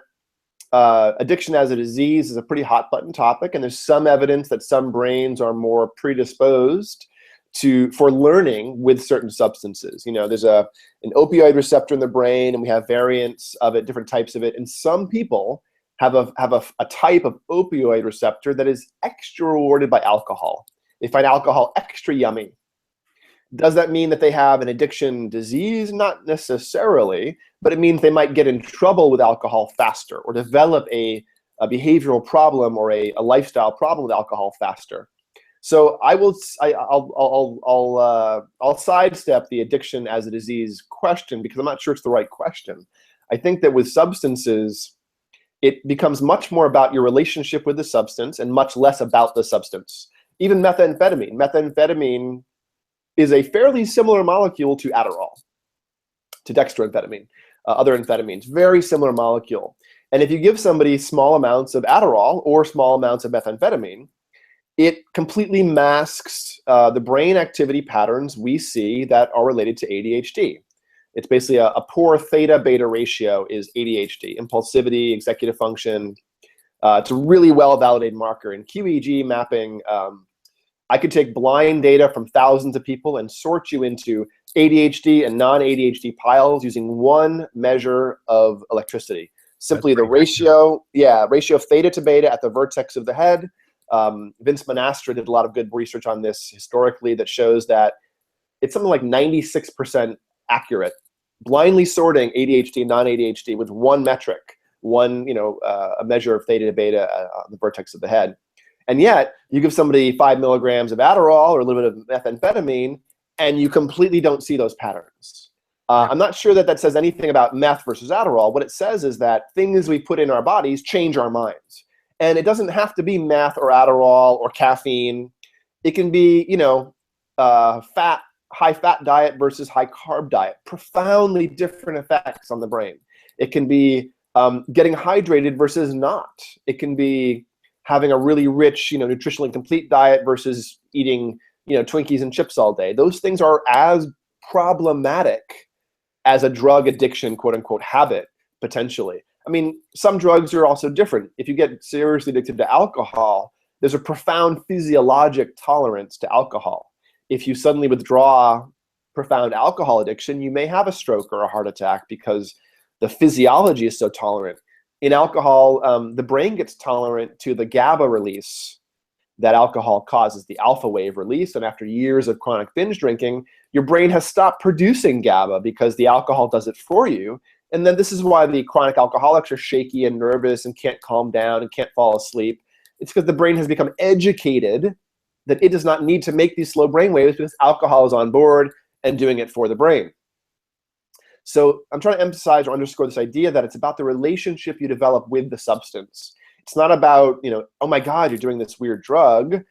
addiction as a disease is a pretty hot button topic, and there's some evidence that some brains are more predisposed for learning with certain substances. There's an opioid receptor in the brain, and we have variants of it, different types of it, and some people have a type of opioid receptor that is extra rewarded by alcohol. They find alcohol extra yummy. Does that mean that they have an addiction disease? Not necessarily, but it means they might get in trouble with alcohol faster or develop a behavioral problem or a lifestyle problem with alcohol faster. So I'll sidestep the addiction as a disease question because I'm not sure it's the right question. I think that with substances, it becomes much more about your relationship with the substance and much less about the substance. Even methamphetamine. Methamphetamine is a fairly similar molecule to Adderall, to dextroamphetamine, other amphetamines, very similar molecule. And if you give somebody small amounts of Adderall or small amounts of methamphetamine, it completely masks the brain activity patterns we see that are related to ADHD. It's basically a poor theta-beta ratio is ADHD, impulsivity, executive function. It's a really well-validated marker. In QEEG mapping, I could take blind data from thousands of people and sort you into ADHD and non-ADHD piles using one measure of electricity. Simply the ratio, ratio of theta to beta at the vertex of the head. Vince Monastra did a lot of good research on this historically that shows that it's something like 96% accurate. Blindly sorting ADHD and non-ADHD with one metric, a measure of theta to beta on the vertex of the head. And yet, you give somebody 5 milligrams of Adderall or a little bit of methamphetamine, and you completely don't see those patterns. I'm not sure that says anything about meth versus Adderall. What it says is that things we put in our bodies change our minds. And it doesn't have to be meth or Adderall or caffeine. It can be, high-fat diet versus high-carb diet. Profoundly different effects on the brain. It can be getting hydrated versus not. It can be having a really rich, nutritionally complete diet versus eating, Twinkies and chips all day. Those things are as problematic as a drug addiction, quote unquote, habit, potentially. I mean, some drugs are also different. If you get seriously addicted to alcohol, there's a profound physiologic tolerance to alcohol. If you suddenly withdraw profound alcohol addiction, you may have a stroke or a heart attack because the physiology is so tolerant. In alcohol, the brain gets tolerant to the GABA release that alcohol causes, the alpha wave release. And after years of chronic binge drinking, your brain has stopped producing GABA because the alcohol does it for you. And then this is why the chronic alcoholics are shaky and nervous and can't calm down and can't fall asleep. It's because the brain has become educated that it does not need to make these slow brain waves because alcohol is on board and doing it for the brain. So I'm trying to emphasize or underscore this idea that it's about the relationship you develop with the substance. It's not about, oh my God, you're doing this weird drug,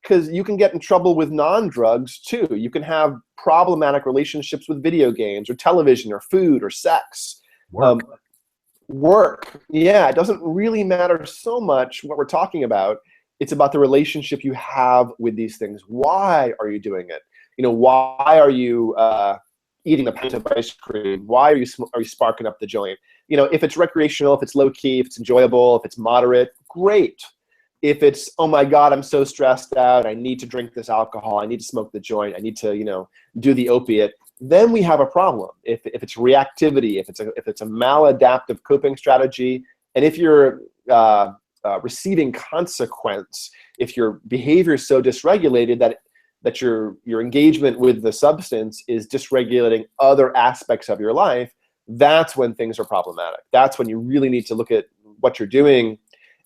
because you can get in trouble with non-drugs too. You can have problematic relationships with video games or television or food or sex. Work. Yeah, it doesn't really matter so much what we're talking about. It's about the relationship you have with these things. Why are you doing it? Why are you eating a pint of ice cream? Why are you sparking up the joint? If it's recreational, if it's low key, if it's enjoyable, if it's moderate, great. If it's, oh my God, I'm so stressed out, I need to drink this alcohol, I need to smoke the joint, I need to, do the opiate, then we have a problem. If it's reactivity, if it's a maladaptive coping strategy, and if you're receiving consequence, if your behavior is so dysregulated that your engagement with the substance is dysregulating other aspects of your life, that's when things are problematic. That's when you really need to look at what you're doing.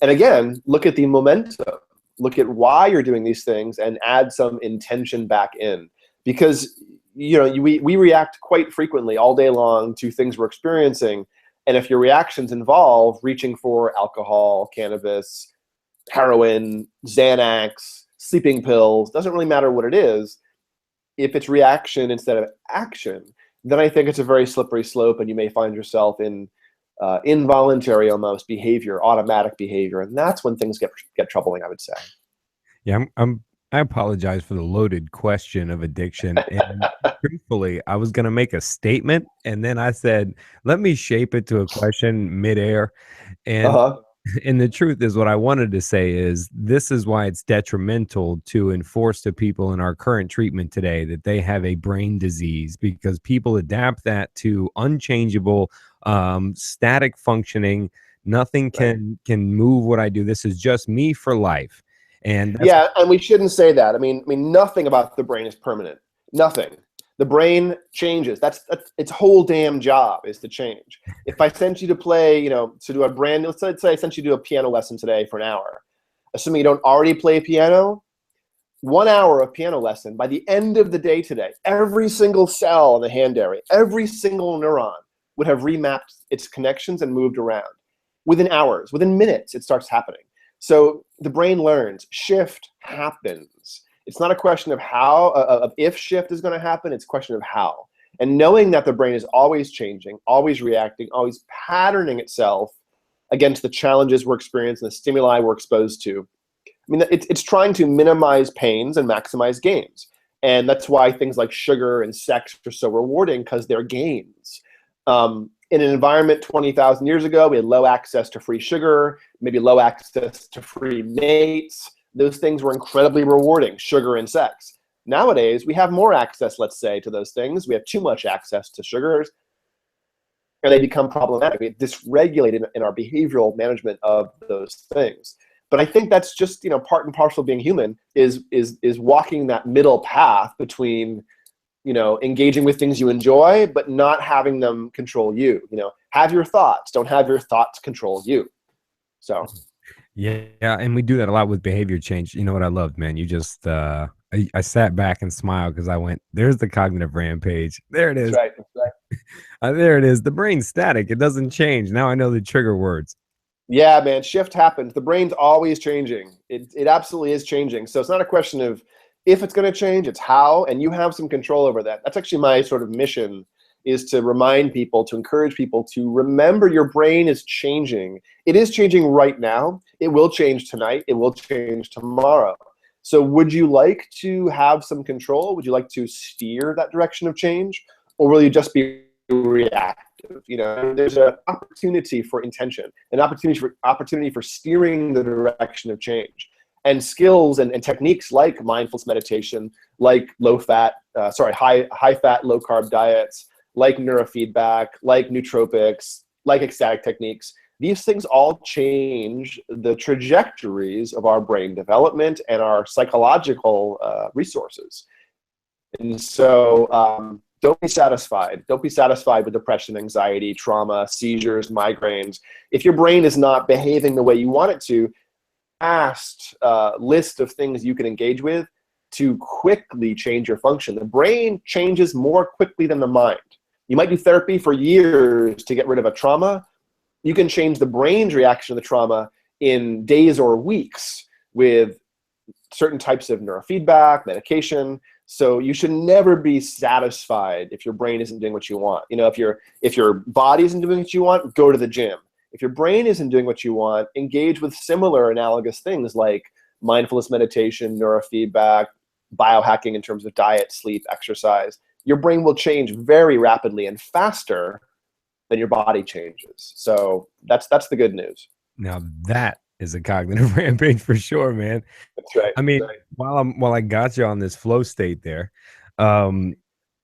And again, look at the momentum. Look at why you're doing these things and add some intention back in. Because we react quite frequently all day long to things we're experiencing. And if your reactions involve reaching for alcohol, cannabis, heroin, Xanax, sleeping pills, doesn't really matter what it is, if it's reaction instead of action, then I think it's a very slippery slope, and you may find yourself in involuntary almost behavior, automatic behavior, and that's when things get troubling, I would say. Yeah, I'm I apologize for the loaded question of addiction. And truthfully, I was going to make a statement and then I said, let me shape it to a question midair. And Uh-huh. and the truth is, what I wanted to say is this is why it's detrimental to enforce to people in our current treatment today that they have a brain disease, because people adapt that to unchangeable, static functioning. Nothing Right. can move what I do. This is just me for life. And that's Yeah, and we shouldn't say that. I mean, nothing about the brain is permanent. Nothing. The brain changes. That's its whole damn job is to change. If I sent you to play, to do a brand, let's say I sent you to do a piano lesson today for an hour, assuming you don't already play piano, 1 hour of piano lesson, by the end of the day today, every single cell in the hand area, every single neuron would have remapped its connections and moved around. Within hours, within minutes, it starts happening. So the brain learns, shift happens. It's not a question of how, of if shift is going to happen, it's a question of how. And knowing that the brain is always changing, always reacting, always patterning itself against the challenges we're experiencing, the stimuli we're exposed to. I mean, it's trying to minimize pains and maximize gains. And that's why things like sugar and sex are so rewarding, because they're gains. In an environment 20,000 years ago, we had low access to free sugar, maybe low access to free mates. Those things were incredibly rewarding, sugar and sex. Nowadays, we have more access, let's say, to those things. We have too much access to sugars, and they become problematic. We dysregulated in our behavioral management of those things. But I think that's just, part and parcel of being human is walking that middle path between, engaging with things you enjoy, but not having them control you. Have your thoughts, don't have your thoughts control you. So yeah, and we do that a lot with behavior change. You know what I loved, man? You just I sat back and smiled because I went, there's the cognitive rampage. There it that's is. right. That's right. There it is. The brain's static. It doesn't change. Now I know the trigger words. Yeah, man, shift happens. The brain's always changing. It absolutely is changing. So it's not a question of if it's going to change, it's how, and you have some control over that. That's actually my sort of mission, is to remind people, to encourage people to remember your brain is changing. It is changing right now. It will change tonight. It will change tomorrow. So would you like to have some control? Would you like to steer that direction of change? Or will you just be reactive? There's an opportunity for intention, an opportunity for steering the direction of change. And skills and techniques like mindfulness meditation, like high fat, low carb diets, like neurofeedback, like nootropics, like ecstatic techniques. These things all change the trajectories of our brain development and our psychological resources. And so don't be satisfied. Don't be satisfied with depression, anxiety, trauma, seizures, migraines. If your brain is not behaving the way you want it to, vast list of things you can engage with to quickly change your function. The brain changes more quickly than the mind. You might do therapy for years to get rid of a trauma. You can change the brain's reaction to the trauma in days or weeks with certain types of neurofeedback, medication. So you should never be satisfied if your brain isn't doing what you want. If your body isn't doing what you want, go to the gym. If your brain isn't doing what you want, engage with similar analogous things like mindfulness meditation, neurofeedback, biohacking in terms of diet, sleep, exercise. Your brain will change very rapidly and faster than your body changes. So that's the good news. Now that is a cognitive rampage for sure, man. That's right. I mean, while I got you on this flow state there, um,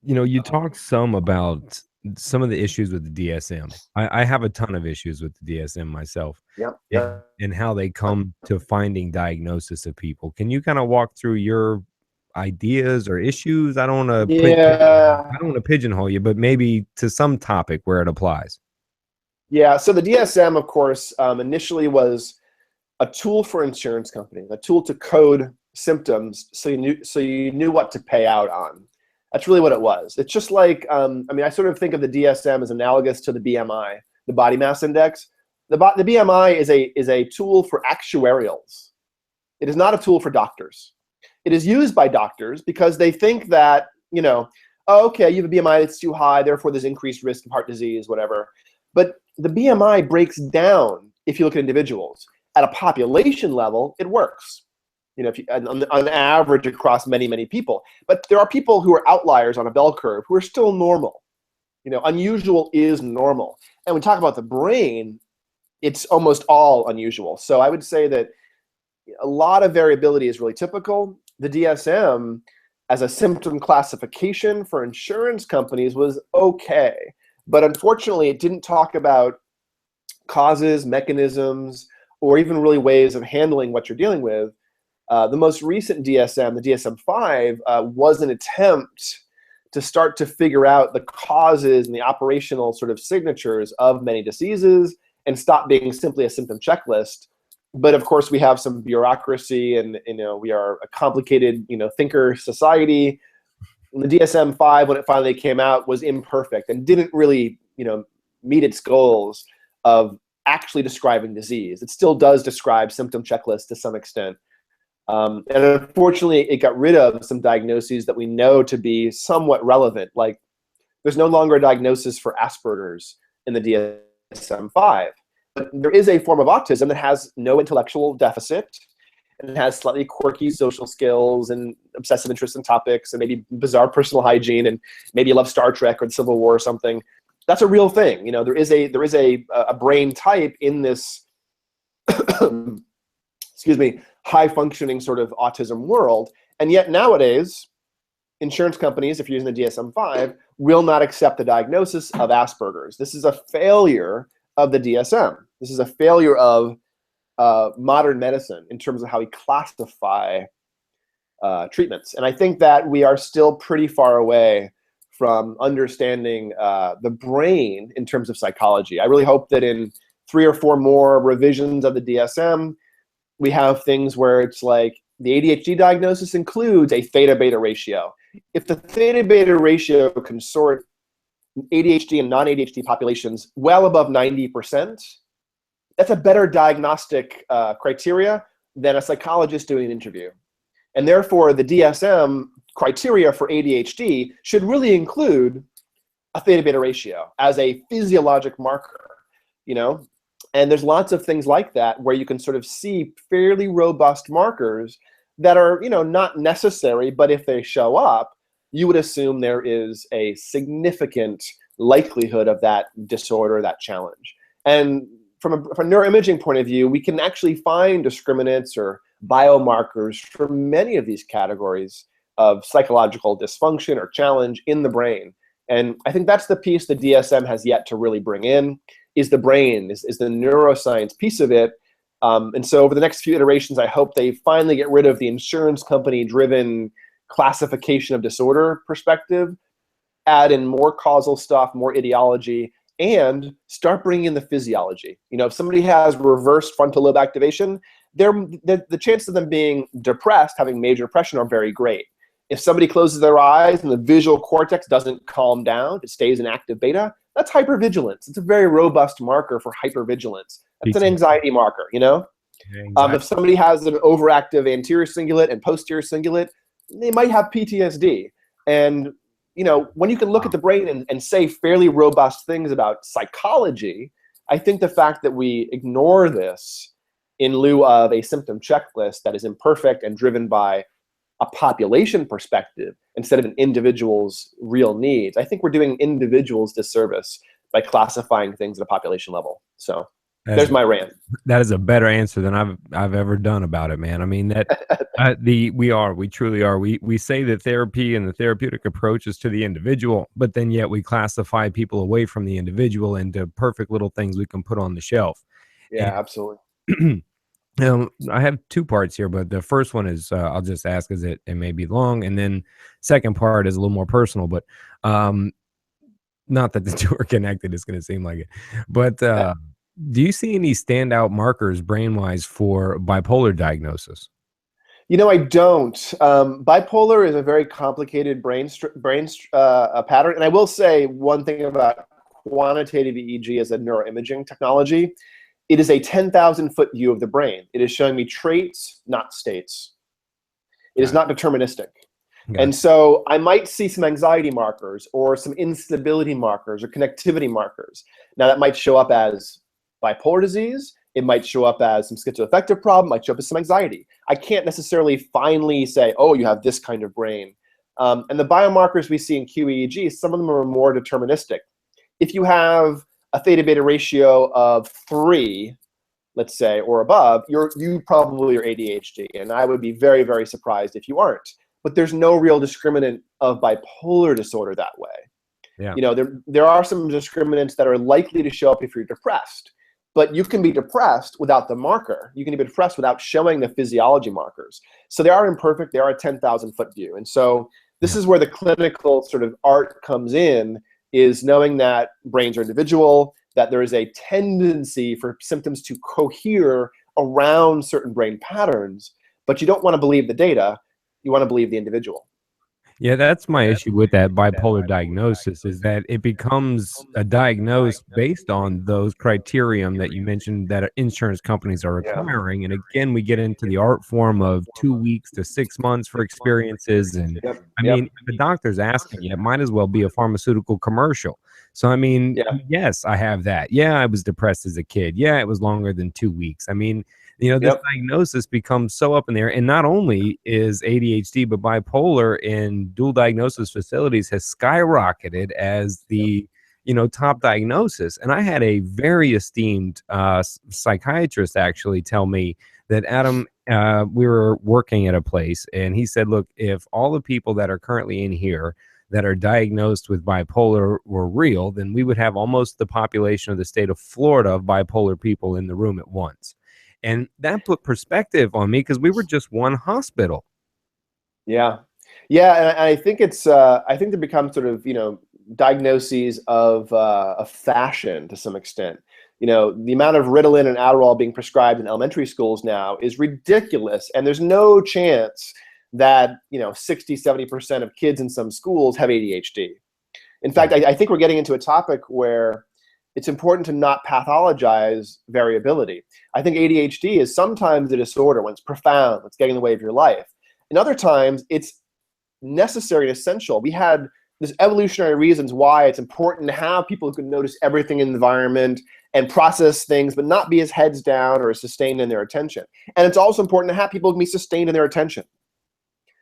you talked some about some of the issues with the DSM. I have a ton of issues with the DSM myself, Yeah. and how they come to finding diagnosis of people. Can you kind of walk through your ideas or issues? I don't want to Yeah. pigeonhole you, but maybe to some topic where it applies. Yeah. So the DSM, of course, initially was a tool for insurance companies, a tool to code symptoms so you knew what to pay out on. That's really what it was. It's just like, I sort of think of the DSM as analogous to the BMI, the body mass index. The BMI is a tool for actuarials. It is not a tool for doctors. It is used by doctors because they think that, oh, okay, you have a BMI that's too high, therefore there's increased risk of heart disease, whatever. But the BMI breaks down if you look at individuals. At a population level, it works. if you, on average across many, many people. But there are people who are outliers on a bell curve who are still normal. Unusual is normal. And when we talk about the brain, it's almost all unusual. So I would say that a lot of variability is really typical. The DSM as a symptom classification for insurance companies was okay. But unfortunately, it didn't talk about causes, mechanisms, or even really ways of handling what you're dealing with. The most recent DSM, the DSM-5, was an attempt to start to figure out the causes and the operational sort of signatures of many diseases and stop being simply a symptom checklist. But of course, we have some bureaucracy, and we are a complicated thinker society. And the DSM-5, when it finally came out, was imperfect and didn't really meet its goals of actually describing disease. It still does describe symptom checklists to some extent. And unfortunately, it got rid of some diagnoses that we know to be somewhat relevant. Like, there's no longer a diagnosis for Asperger's in the DSM-5. But there is a form of autism that has no intellectual deficit and has slightly quirky social skills and obsessive interests in topics and maybe bizarre personal hygiene and maybe you love Star Trek or the Civil War or something. That's a real thing. There is a brain type in this excuse me, high functioning sort of autism world. And yet nowadays, insurance companies, if you're using the DSM-5, will not accept the diagnosis of Asperger's. This is a failure of the DSM. This is a failure of modern medicine in terms of how we classify treatments. And I think that we are still pretty far away from understanding the brain in terms of psychology. I really hope that in 3 or 4 more revisions of the DSM, we have things where it's like the ADHD diagnosis includes a theta-beta ratio. If the theta-beta ratio can sort ADHD and non-ADHD populations well above 90%, that's a better diagnostic criteria than a psychologist doing an interview. And therefore, the DSM criteria for ADHD should really include a theta-beta ratio as a physiologic marker, And there's lots of things like that where you can sort of see fairly robust markers that are, not necessary, but if they show up, you would assume there is a significant likelihood of that disorder, that challenge. And from a neuroimaging point of view, we can actually find discriminants or biomarkers for many of these categories of psychological dysfunction or challenge in the brain. And I think that's the piece the DSM has yet to really bring in, is the brain, is the neuroscience piece of it. And so over the next few iterations, I hope they finally get rid of the insurance company-driven classification of disorder perspective, add in more causal stuff, more ideology, and start bringing in the physiology. If somebody has reversed frontal lobe activation, the chances of them being depressed, having major depression, are very great. If somebody closes their eyes and the visual cortex doesn't calm down, it stays in active beta, that's hypervigilance. It's a very robust marker for hypervigilance. That's an anxiety marker, If somebody has an overactive anterior cingulate and posterior cingulate, they might have PTSD. And, when you can look at the brain and say fairly robust things about psychology, I think the fact that we ignore this in lieu of a symptom checklist that is imperfect and driven by a population perspective instead of an individual's real needs, I think we're doing individuals disservice by classifying things at a population level. So there's my rant. That is a better answer than I've ever done about it, man. I mean, we truly are. We say that therapy and the therapeutic approach is to the individual, but then yet we classify people away from the individual into perfect little things we can put on the shelf. Yeah, and, absolutely. I have 2 parts here, but the first one is I'll just ask, as it may be long, and then second part is a little more personal, but not that the 2 are connected. It's going to seem like it, but do you see any standout markers brain-wise for bipolar diagnosis? I don't. Bipolar is a very complicated brain pattern, and I will say one thing about quantitative EEG as a neuroimaging technology. It is a 10,000-foot view of the brain. It is showing me traits, not states. It is not deterministic. And so I might see some anxiety markers or some instability markers or connectivity markers. Now that might show up as bipolar disease. It might show up as some schizoaffective problem, might show up as some anxiety. I can't necessarily finally say, oh, you have this kind of brain. And the biomarkers we see in QEEG, some of them are more deterministic. If you have a theta beta ratio of 3, let's say, or above, you probably are ADHD. And I would be very, very surprised if you aren't. But there's no real discriminant of bipolar disorder that way. Yeah. You know, there are some discriminants that are likely to show up if you're depressed. But you can be depressed without the marker. You can be depressed without showing the physiology markers. So they are imperfect. They are a 10,000-foot view. And so this is where the clinical sort of art comes in, is knowing that brains are individual, that there is a tendency for symptoms to cohere around certain brain patterns, but you don't want to believe the data. You want to believe the individual. Yeah, that's my issue with that bipolar diagnosis, is that it becomes a diagnosis based on those criterion that you mentioned that insurance companies are requiring. And again, we get into the art form of 2 weeks to 6 months for experiences. And I mean, if the doctor's asking you, it might as well be a pharmaceutical commercial. So, I mean, yes, I have that. Yeah, I was depressed as a kid. Yeah, it was longer than 2 weeks. I mean, you know, this diagnosis becomes so up in the air. And not only is ADHD, but bipolar in dual diagnosis facilities has skyrocketed as the, you know, top diagnosis. And I had a very esteemed psychiatrist actually tell me that, Adam, we were working at a place, and he said, look, if all the people that are currently in here that are diagnosed with bipolar were real, then we would have almost the population of the state of Florida of bipolar people in the room at once. And that put perspective on me, because we were just one hospital. Yeah. And I think I think there becomes sort of, you know, diagnoses of fashion to some extent. You know, the amount of Ritalin and Adderall being prescribed in elementary schools now is ridiculous. And there's no chance that, you know, 60-70% of kids in some schools have ADHD. In fact, I think we're getting into a topic where it's important to not pathologize variability. I think ADHD is sometimes a disorder when it's profound, it's getting in the way of your life. And other times, it's necessary and essential. We had this evolutionary reasons why it's important to have people who can notice everything in the environment and process things, but not be as heads down or as sustained in their attention. And it's also important to have people who can be sustained in their attention.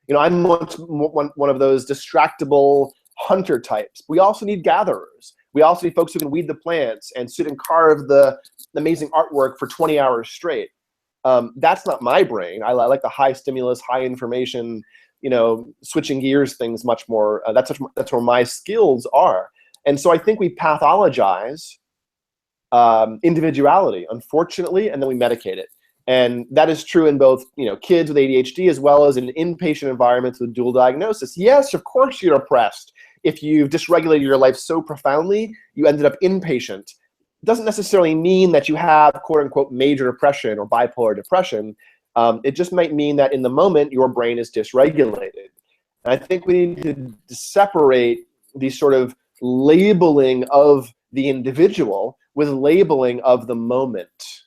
You know, I'm one of those distractible hunter types. We also need gatherers. We also need folks who can weed the plants and sit and carve the amazing artwork for 20 hours straight. That's not my brain. I like the high stimulus, high information, you know, switching gears things much more. That's where my skills are. And so I think we pathologize individuality, unfortunately, and then we medicate it. And that is true in both, you know, kids with ADHD as well as in inpatient environments with dual diagnosis. Yes, of course you're oppressed. If you've dysregulated your life so profoundly, you ended up inpatient. It doesn't necessarily mean that you have quote unquote major depression or bipolar depression. It just might mean that in the moment your brain is dysregulated. And I think we need to separate these sort of labeling of the individual with labeling of the moment.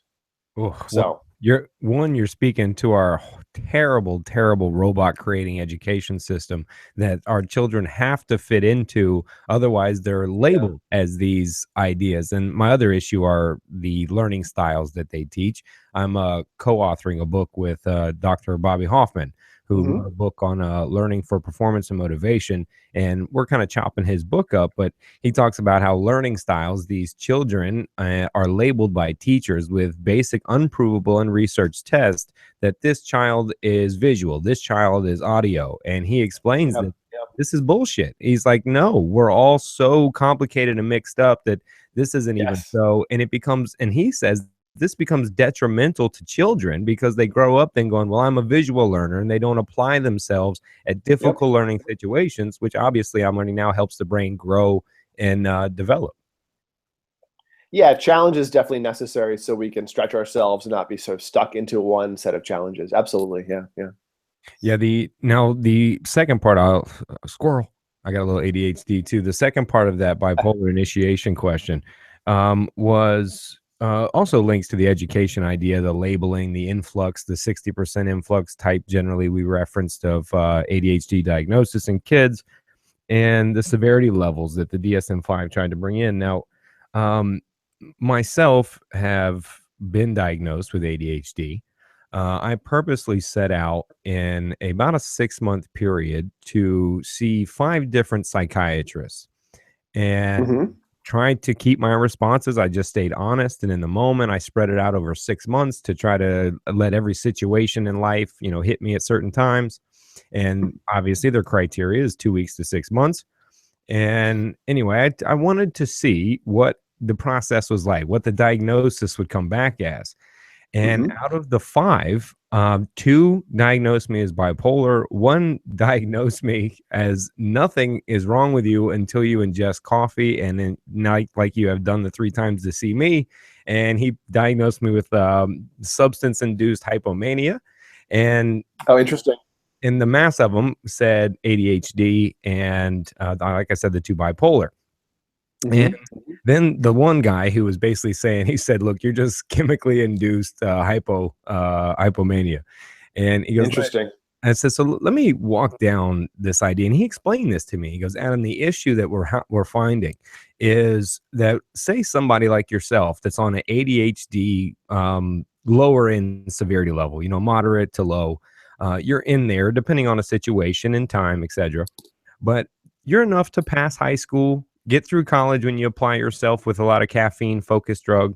So you're speaking to our terrible robot creating education system that our children have to fit into, otherwise they're labeled as these ideas. And my other issue are the learning styles that they teach. I'm co-authoring a book with Dr. Bobby Hoffman, who wrote a book on learning for performance and motivation. And we're kind of chopping his book up, but he talks about how learning styles, these children are labeled by teachers with basic, unprovable, and research tests that this child is visual, this child is audio. And he explains that this is bullshit. He's like, no, we're all so complicated and mixed up that this isn't even so. And it becomes, and he says, this becomes detrimental to children because they grow up then going, well, I'm a visual learner, and they don't apply themselves at difficult learning situations, which obviously I'm learning now helps the brain grow and develop. Yeah, challenge is definitely necessary so we can stretch ourselves and not be so stuck into one set of challenges. Absolutely. Yeah. The second part, squirrel. I got a little ADHD too. The second part of that bipolar initiation question was also links to the education idea, the labeling, the influx, the 60% influx type generally we referenced of ADHD diagnosis in kids, and the severity levels that the DSM-5 tried to bring in. Now, myself have been diagnosed with ADHD, I purposely set out in about a 6-month period to see 5 different psychiatrists and Mm-hmm. tried to keep my responses. I just stayed honest. And in the moment, I spread it out over 6 months to try to let every situation in life, hit me at certain times. And obviously, their criteria is 2 weeks to 6 months. And anyway, I wanted to see what the process was like, what the diagnosis would come back as. And Mm-hmm. out of the 5, 2 diagnosed me as bipolar. 1 diagnosed me as nothing is wrong with you until you ingest coffee, and then like you have done the 3 times to see me. And he diagnosed me with substance-induced hypomania. And Oh, interesting. in the mass of them said ADHD and, like I said, the 2 bipolar. And Mm-hmm. then the one guy who was basically saying, he said, "Look, you're just chemically induced hypomania." And he goes, Interesting. I said, "So let me walk down this idea." And he explained this to me. He goes, "Adam, the issue that we're finding is that, say somebody like yourself that's on an ADHD lower in severity level, moderate to low, you're in there depending on a situation and time, etc. But you're enough to pass high school, get through college when you apply yourself with a lot of caffeine focused drug.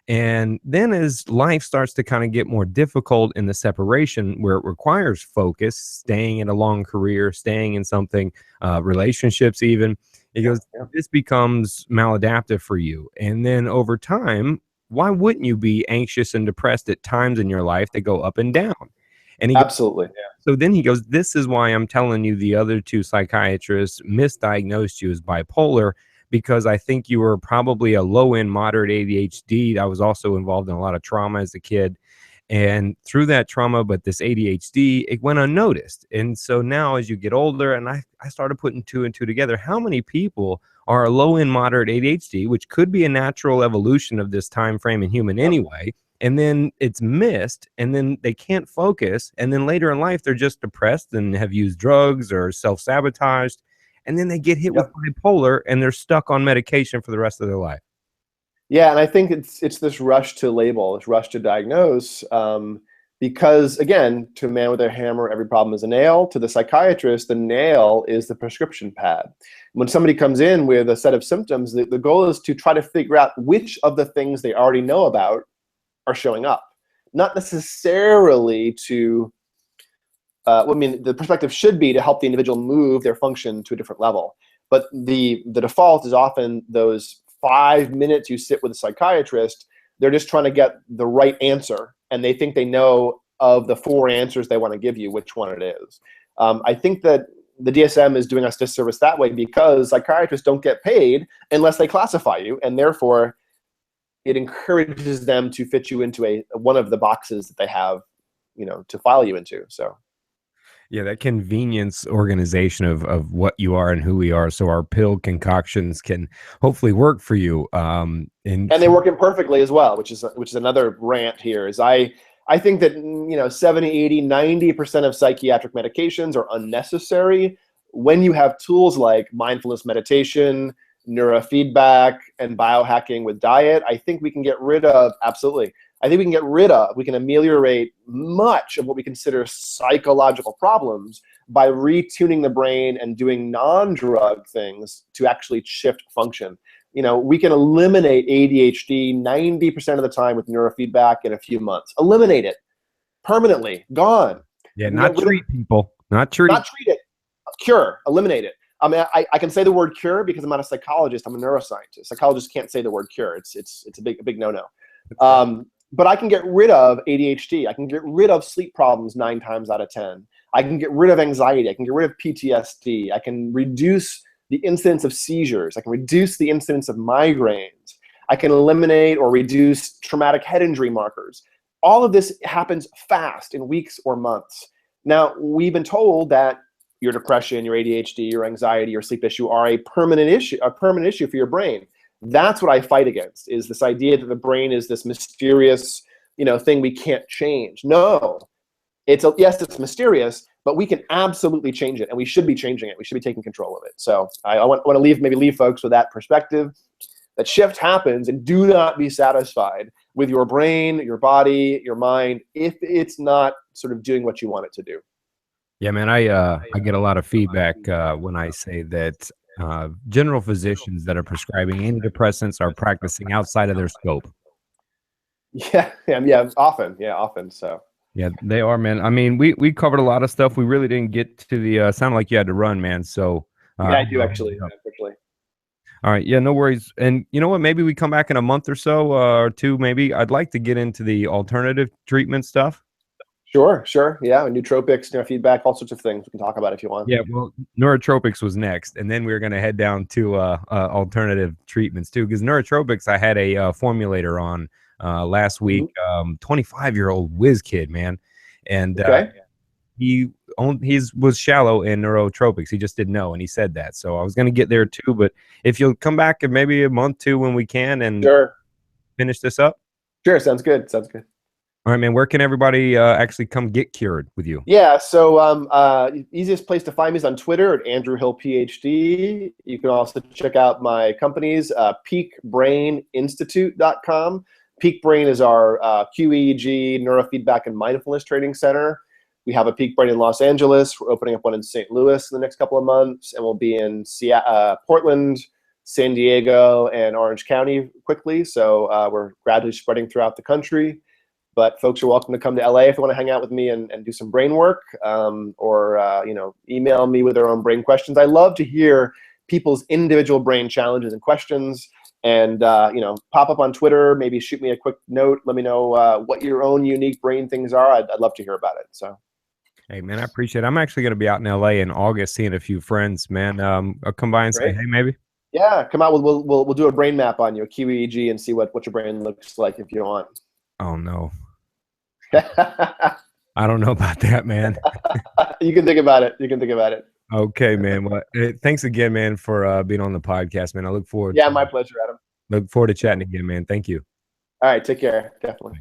And then as life starts to kind of get more difficult in the separation where it requires focus, staying in a long career, staying in something, relationships even, it goes, this becomes maladaptive for you. And then over time, why wouldn't you be anxious and depressed at times in your life that go up and down?" And he goes, Absolutely. so then he goes, "This is why I'm telling you the other 2 psychiatrists misdiagnosed you as bipolar, because I think you were probably a low-end moderate ADHD. I was also involved in a lot of trauma as a kid. And through that trauma, but this ADHD, it went unnoticed. And so now as you get older, and I started putting 2 and 2 together, how many people are a low-end moderate ADHD, which could be a natural evolution of this time frame in human anyway, and then it's missed, and then they can't focus, and then later in life they're just depressed and have used drugs or self-sabotaged, and then they get hit with bipolar and they're stuck on medication for the rest of their life." Yeah, and I think it's this rush to label, this rush to diagnose, because again, to a man with a hammer, every problem is a nail. To the psychiatrist, the nail is the prescription pad. When somebody comes in with a set of symptoms, the goal is to try to figure out which of the things they already know about are showing up, not necessarily to. The perspective should be to help the individual move their function to a different level. But the default is often those 5 minutes you sit with a psychiatrist, they're just trying to get the right answer, and they think they know of the 4 answers they want to give you which one it is. I think that the DSM is doing us disservice that way, because psychiatrists don't get paid unless they classify you, and therefore it encourages them to fit you into one of the boxes that they have, to file you into. So. Yeah, that convenience organization of what you are and who we are, so our pill concoctions can hopefully work for you. And they work imperfectly as well, which is another rant here. Is I think that 70, 80, 90% of psychiatric medications are unnecessary when you have tools like mindfulness meditation, neurofeedback, and biohacking with diet. I think we can get rid of, absolutely. I think we can ameliorate much of what we consider psychological problems by retuning the brain and doing non-drug things to actually shift function. We can eliminate ADHD 90% of the time with neurofeedback in a few months. Eliminate it permanently, gone. Yeah, not treat people, not treat it. Cure, eliminate it. I mean, I can say the word cure because I'm not a psychologist. I'm a neuroscientist. Psychologists can't say the word cure. It's a big no-no. But I can get rid of ADHD. I can get rid of sleep problems 9 times out of 10. I can get rid of anxiety. I can get rid of PTSD. I can reduce the incidence of seizures. I can reduce the incidence of migraines. I can eliminate or reduce traumatic head injury markers. All of this happens fast in weeks or months. Now, we've been told that your depression, your ADHD, your anxiety, your sleep issue are a permanent issue for your brain. That's what I fight against, is this idea that the brain is this mysterious, thing we can't change. No, yes, it's mysterious, but we can absolutely change it, and we should be changing it. We should be taking control of it. So I want to leave folks with that perspective. That shift happens, and do not be satisfied with your brain, your body, your mind, if it's not sort of doing what you want it to do. Yeah, man, I get a lot of feedback when I say that general physicians that are prescribing antidepressants are practicing outside of their scope. Yeah, yeah, often. So Yeah, they are, man. I mean, we covered a lot of stuff. We really didn't get to the sounded like you had to run, man. So yeah, I do actually, unfortunately. all right, yeah, no worries. And you know what? Maybe we come back in a month or so, or two, maybe. I'd like to get into the alternative treatment stuff. Sure. Yeah, nootropics, feedback, all sorts of things we can talk about if you want. Yeah, well, neurotropics was next, and then we were going to head down to alternative treatments too. Because neurotropics, I had a formulator on last week, 25-year-old whiz kid, man, and Okay. he's was shallow in neurotropics. He just didn't know, and he said that. So I was going to get there too, but if you'll come back in maybe a month too when we can and Sure. finish this up. Sure, sounds good. All right, man. Where can everybody actually come get cured with you? Yeah, so easiest place to find me is on Twitter at Andrew Hill PhD. You can also check out my companies, peakbraininstitute.com. Peak Brain is our QEEG neurofeedback and mindfulness training center. We have a Peak Brain in Los Angeles. We're opening up one in St. Louis in the next couple of months, and we'll be in Portland, San Diego, and Orange County quickly. So we're gradually spreading throughout the country. But folks are welcome to come to LA if they want to hang out with me and do some brain work, or email me with their own brain questions. I love to hear people's individual brain challenges and questions. And pop up on Twitter, maybe shoot me a quick note. Let me know what your own unique brain things are. I'd love to hear about it. So, hey man, I appreciate it. I'm actually going to be out in LA in August, seeing a few friends. Man, I'll come by and say hey, maybe. Yeah, come out. We'll do a brain map on you, a QEEG, and see what your brain looks like if you want. Oh no. I don't know about that, man. You can think about it. Okay, man. Well, thanks again, man, for being on the podcast, man. I look forward. Yeah, my pleasure, Adam. Look forward to chatting again, man. Thank you. All right, take care. Definitely.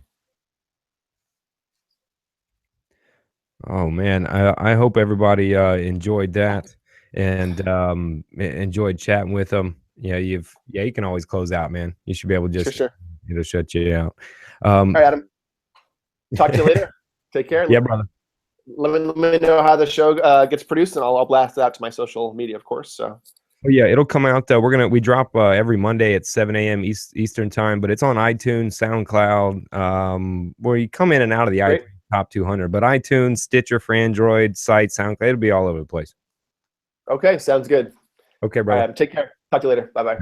Oh man, I hope everybody enjoyed that and enjoyed chatting with them. Yeah, you can always close out, man. You should be able to just it'll shut you out. All right, Adam. Talk to you later. Take care. Yeah, brother. Let me know how the show gets produced, and I'll blast it out to my social media, of course. So. Oh, yeah, it'll come out. We drop every Monday at 7 a.m. Eastern time, but it's on iTunes, SoundCloud, where you come in and out of the iTunes top 200. But iTunes, Stitcher for Android, site, SoundCloud, it'll be all over the place. Okay, sounds good. Okay, brother. All right, take care. Talk to you later. Bye-bye.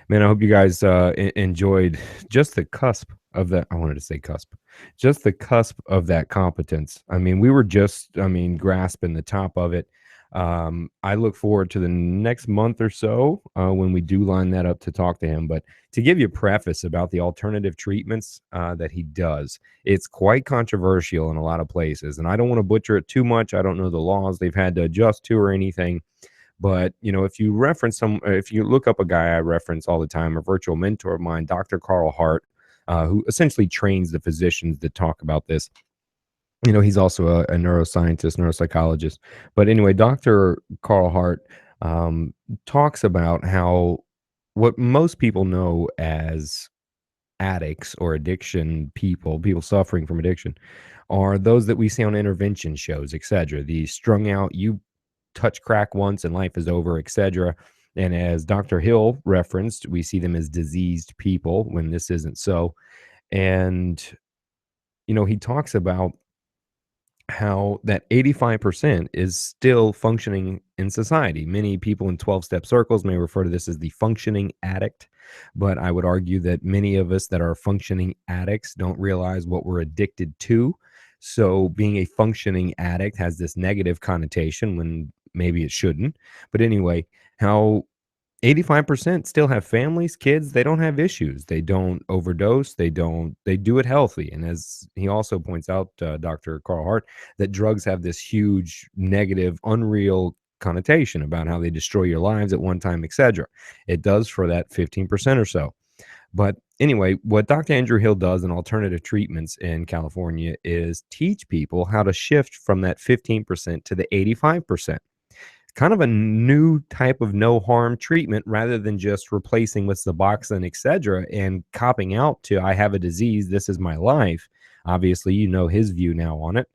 Man, I hope you guys enjoyed just the cusp of that. I wanted to say cusp. Just the cusp of that competence. I mean, we were just, grasping the top of it. I look forward to the next month or so when we do line that up to talk to him. But to give you a preface about the alternative treatments that he does, it's quite controversial in a lot of places. And I don't want to butcher it too much. I don't know the laws they've had to adjust to or anything. But, if you if you look up a guy I reference all the time, a virtual mentor of mine, Dr. Carl Hart, who essentially trains the physicians that talk about this. He's also a neuroscientist, neuropsychologist. But anyway, Dr. Carl Hart talks about how what most people know as addicts or addiction people suffering from addiction, are those that we see on intervention shows, etc. The strung out, you touch crack once and life is over, etc. And as Dr. Hill referenced, we see them as diseased people when this isn't so. And, he talks about how that 85% is still functioning in society. Many people in 12-step circles may refer to this as the functioning addict, but I would argue that many of us that are functioning addicts don't realize what we're addicted to. So being a functioning addict has this negative connotation when maybe it shouldn't. But anyway, how 85% still have families, kids, they don't have issues. They don't overdose. They do it healthy. And as he also points out, Dr. Carl Hart, that drugs have this huge negative, unreal connotation about how they destroy your lives at one time, etc. It does for that 15% or so. But anyway, what Dr. Andrew Hill does in alternative treatments in California is teach people how to shift from that 15% to the 85%. kind of a new type of no harm treatment rather than just replacing with Suboxone, etc., and copping out to I have a disease, this is my life. Obviously, you know his view now on it.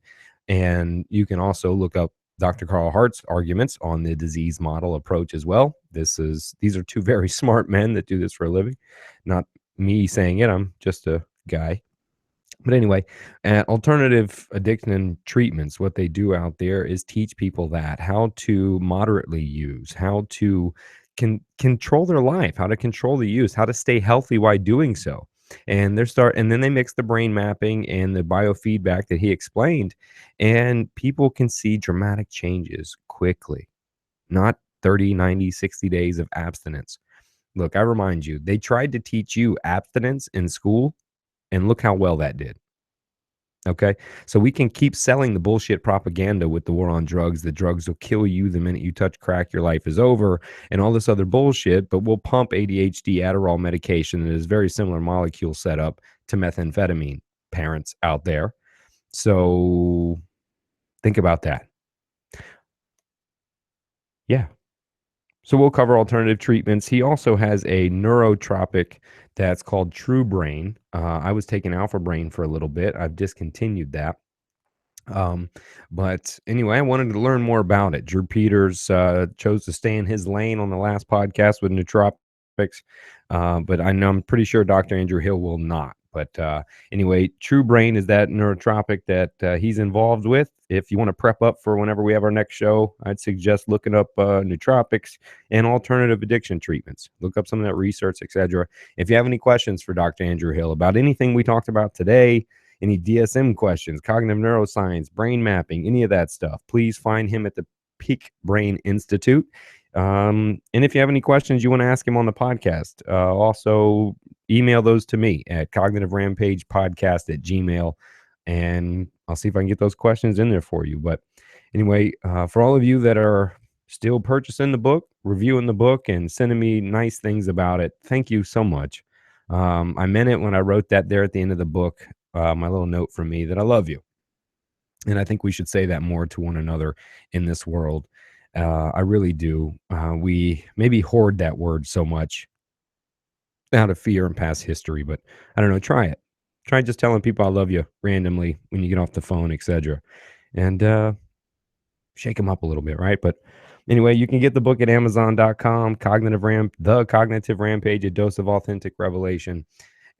And you can also look up Dr. Carl Hart's arguments on the disease model approach as well. These are two very smart men that do this for a living. Not me saying it, I'm just a guy. But anyway, alternative addiction treatments, what they do out there is teach people that how to moderately use, how to control their life, how to control the use, how to stay healthy while doing so. And then they mix the brain mapping and the biofeedback that he explained, and people can see dramatic changes quickly, not 30, 90, 60 days of abstinence. Look, I remind you, they tried to teach you abstinence in school, and look how well that did. Okay. So we can keep selling the bullshit propaganda with the war on drugs. The drugs will kill you the minute you touch crack, your life is over, and all this other bullshit. But we'll pump ADHD Adderall medication that is very similar molecule setup to methamphetamine, parents out there. So think about that. Yeah. So we'll cover alternative treatments. He also has a neurotropic that's called truBrain. I was taking Alpha Brain for a little bit. I've discontinued that. But anyway, I wanted to learn more about it. Drew Peters chose to stay in his lane on the last podcast with nootropics. But I'm pretty sure Dr. Andrew Hill will not. But anyway, truBrain is that neurotropic that he's involved with. If you want to prep up for whenever we have our next show, I'd suggest looking up nootropics and alternative addiction treatments. Look up some of that research, etc. If you have any questions for Dr. Andrew Hill about anything we talked about today, any DSM questions, cognitive neuroscience, brain mapping, any of that stuff, please find him at the Peak Brain Institute. And if you have any questions you want to ask him on the podcast, also email those to me at cognitiverampagepodcast@gmail.com, and I'll see if I can get those questions in there for you. But anyway, for all of you that are still purchasing the book, reviewing the book, and sending me nice things about it, thank you so much. I meant it when I wrote that there at the end of the book, my little note from me that I love you. And I think we should say that more to one another in this world. I really do. We maybe hoard that word so much out of fear and past history, but I don't know. Try it. Try just telling people I love you randomly when you get off the phone, etc. And shake them up a little bit, right? But anyway, you can get the book at Amazon.com, The Cognitive Rampage, A Dose of Authentic Revelation.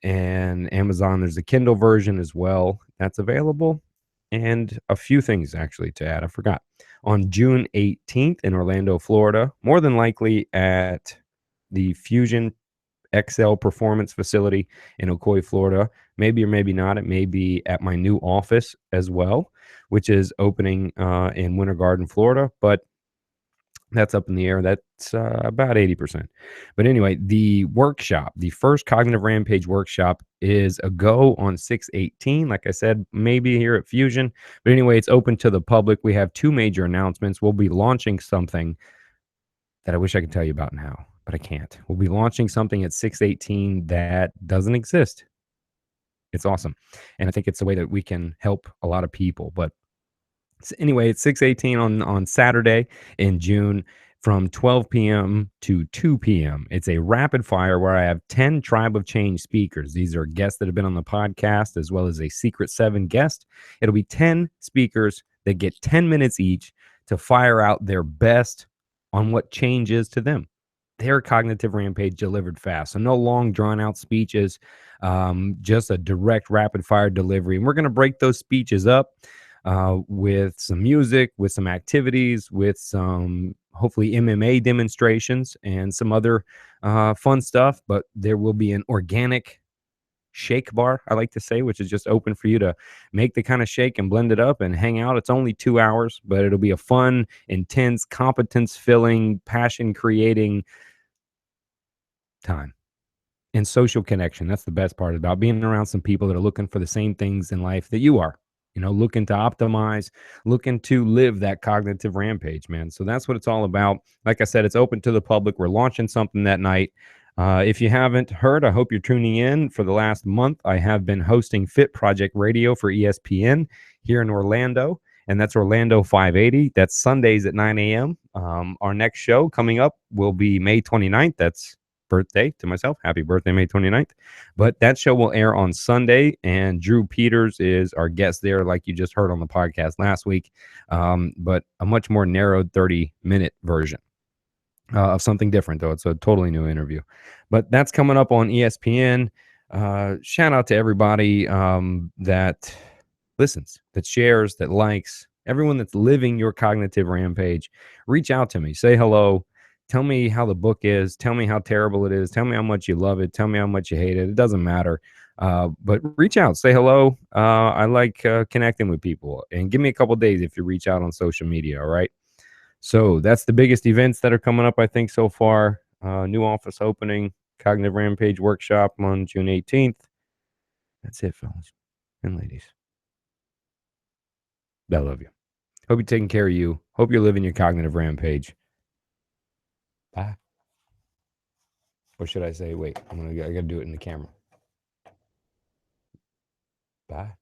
And Amazon, there's a Kindle version as well that's available. And a few things actually to add. I forgot. On June 18th in Orlando, Florida, more than likely at the Fusion XL Performance Facility in Ocoee, Florida. Maybe or maybe not. It may be at my new office as well, which is opening in Winter Garden, Florida. But that's up in the air. That's about 80%. But anyway, the workshop, the first Cognitive Rampage workshop is a go on 6/18. Like I said, maybe here at Fusion. But anyway, it's open to the public. We have two major announcements. We'll be launching something that I wish I could tell you about now, but I can't. We'll be launching something at 6/18 that doesn't exist. It's awesome. And I think it's a way that we can help a lot of people. But anyway, it's 6/18 on Saturday in June from 12 p.m. to 2 p.m. It's a rapid fire where I have 10 Tribe of Change speakers. These are guests that have been on the podcast as well as a secret 7 guest. It'll be 10 speakers that get 10 minutes each to fire out their best on what change is to them. Their cognitive rampage delivered fast. So no long drawn out speeches, just a direct rapid fire delivery. And we're going to break those speeches up with some music, with some activities, with some hopefully MMA demonstrations and some other fun stuff. But there will be an organic shake bar, I like to say, which is just open for you to make the kind of shake and blend it up and hang out. It's only 2 hours, but it'll be a fun, intense, competence-filling, passion-creating time. And social connection. That's the best part about being around some people that are looking for the same things in life that you are. You know, looking to optimize, looking to live that cognitive rampage, man. So that's what it's all about. Like I said, it's open to the public. We're launching something that night. If you haven't heard, I hope you're tuning in. For the last month, I have been hosting Fit Project Radio for ESPN here in Orlando, and that's Orlando 580. That's Sundays at 9 a.m. Our next show coming up will be May 29th. That's birthday to myself. Happy birthday, May 29th. But that show will air on Sunday, and Drew Peters is our guest there, like you just heard on the podcast last week, but a much more narrowed 30-minute version of something different, though. It's a totally new interview. But that's coming up on ESPN. Shout out to everybody that listens, that shares, that likes, everyone that's living your cognitive rampage. Reach out to me. Say hello. Tell me how the book is. Tell me how terrible it is. Tell me how much you love it. Tell me how much you hate it. It doesn't matter. But reach out. Say hello. I like connecting with people. And give me a couple days if you reach out on social media, all right? So that's the biggest events that are coming up, I think, so far. New office opening, Cognitive Rampage workshop on June 18th. That's it, fellas and ladies. I love you. Hope you're taking care of you. Hope you're living your cognitive rampage. Bye. Or should I say, wait, I gotta do it in the camera. Bye.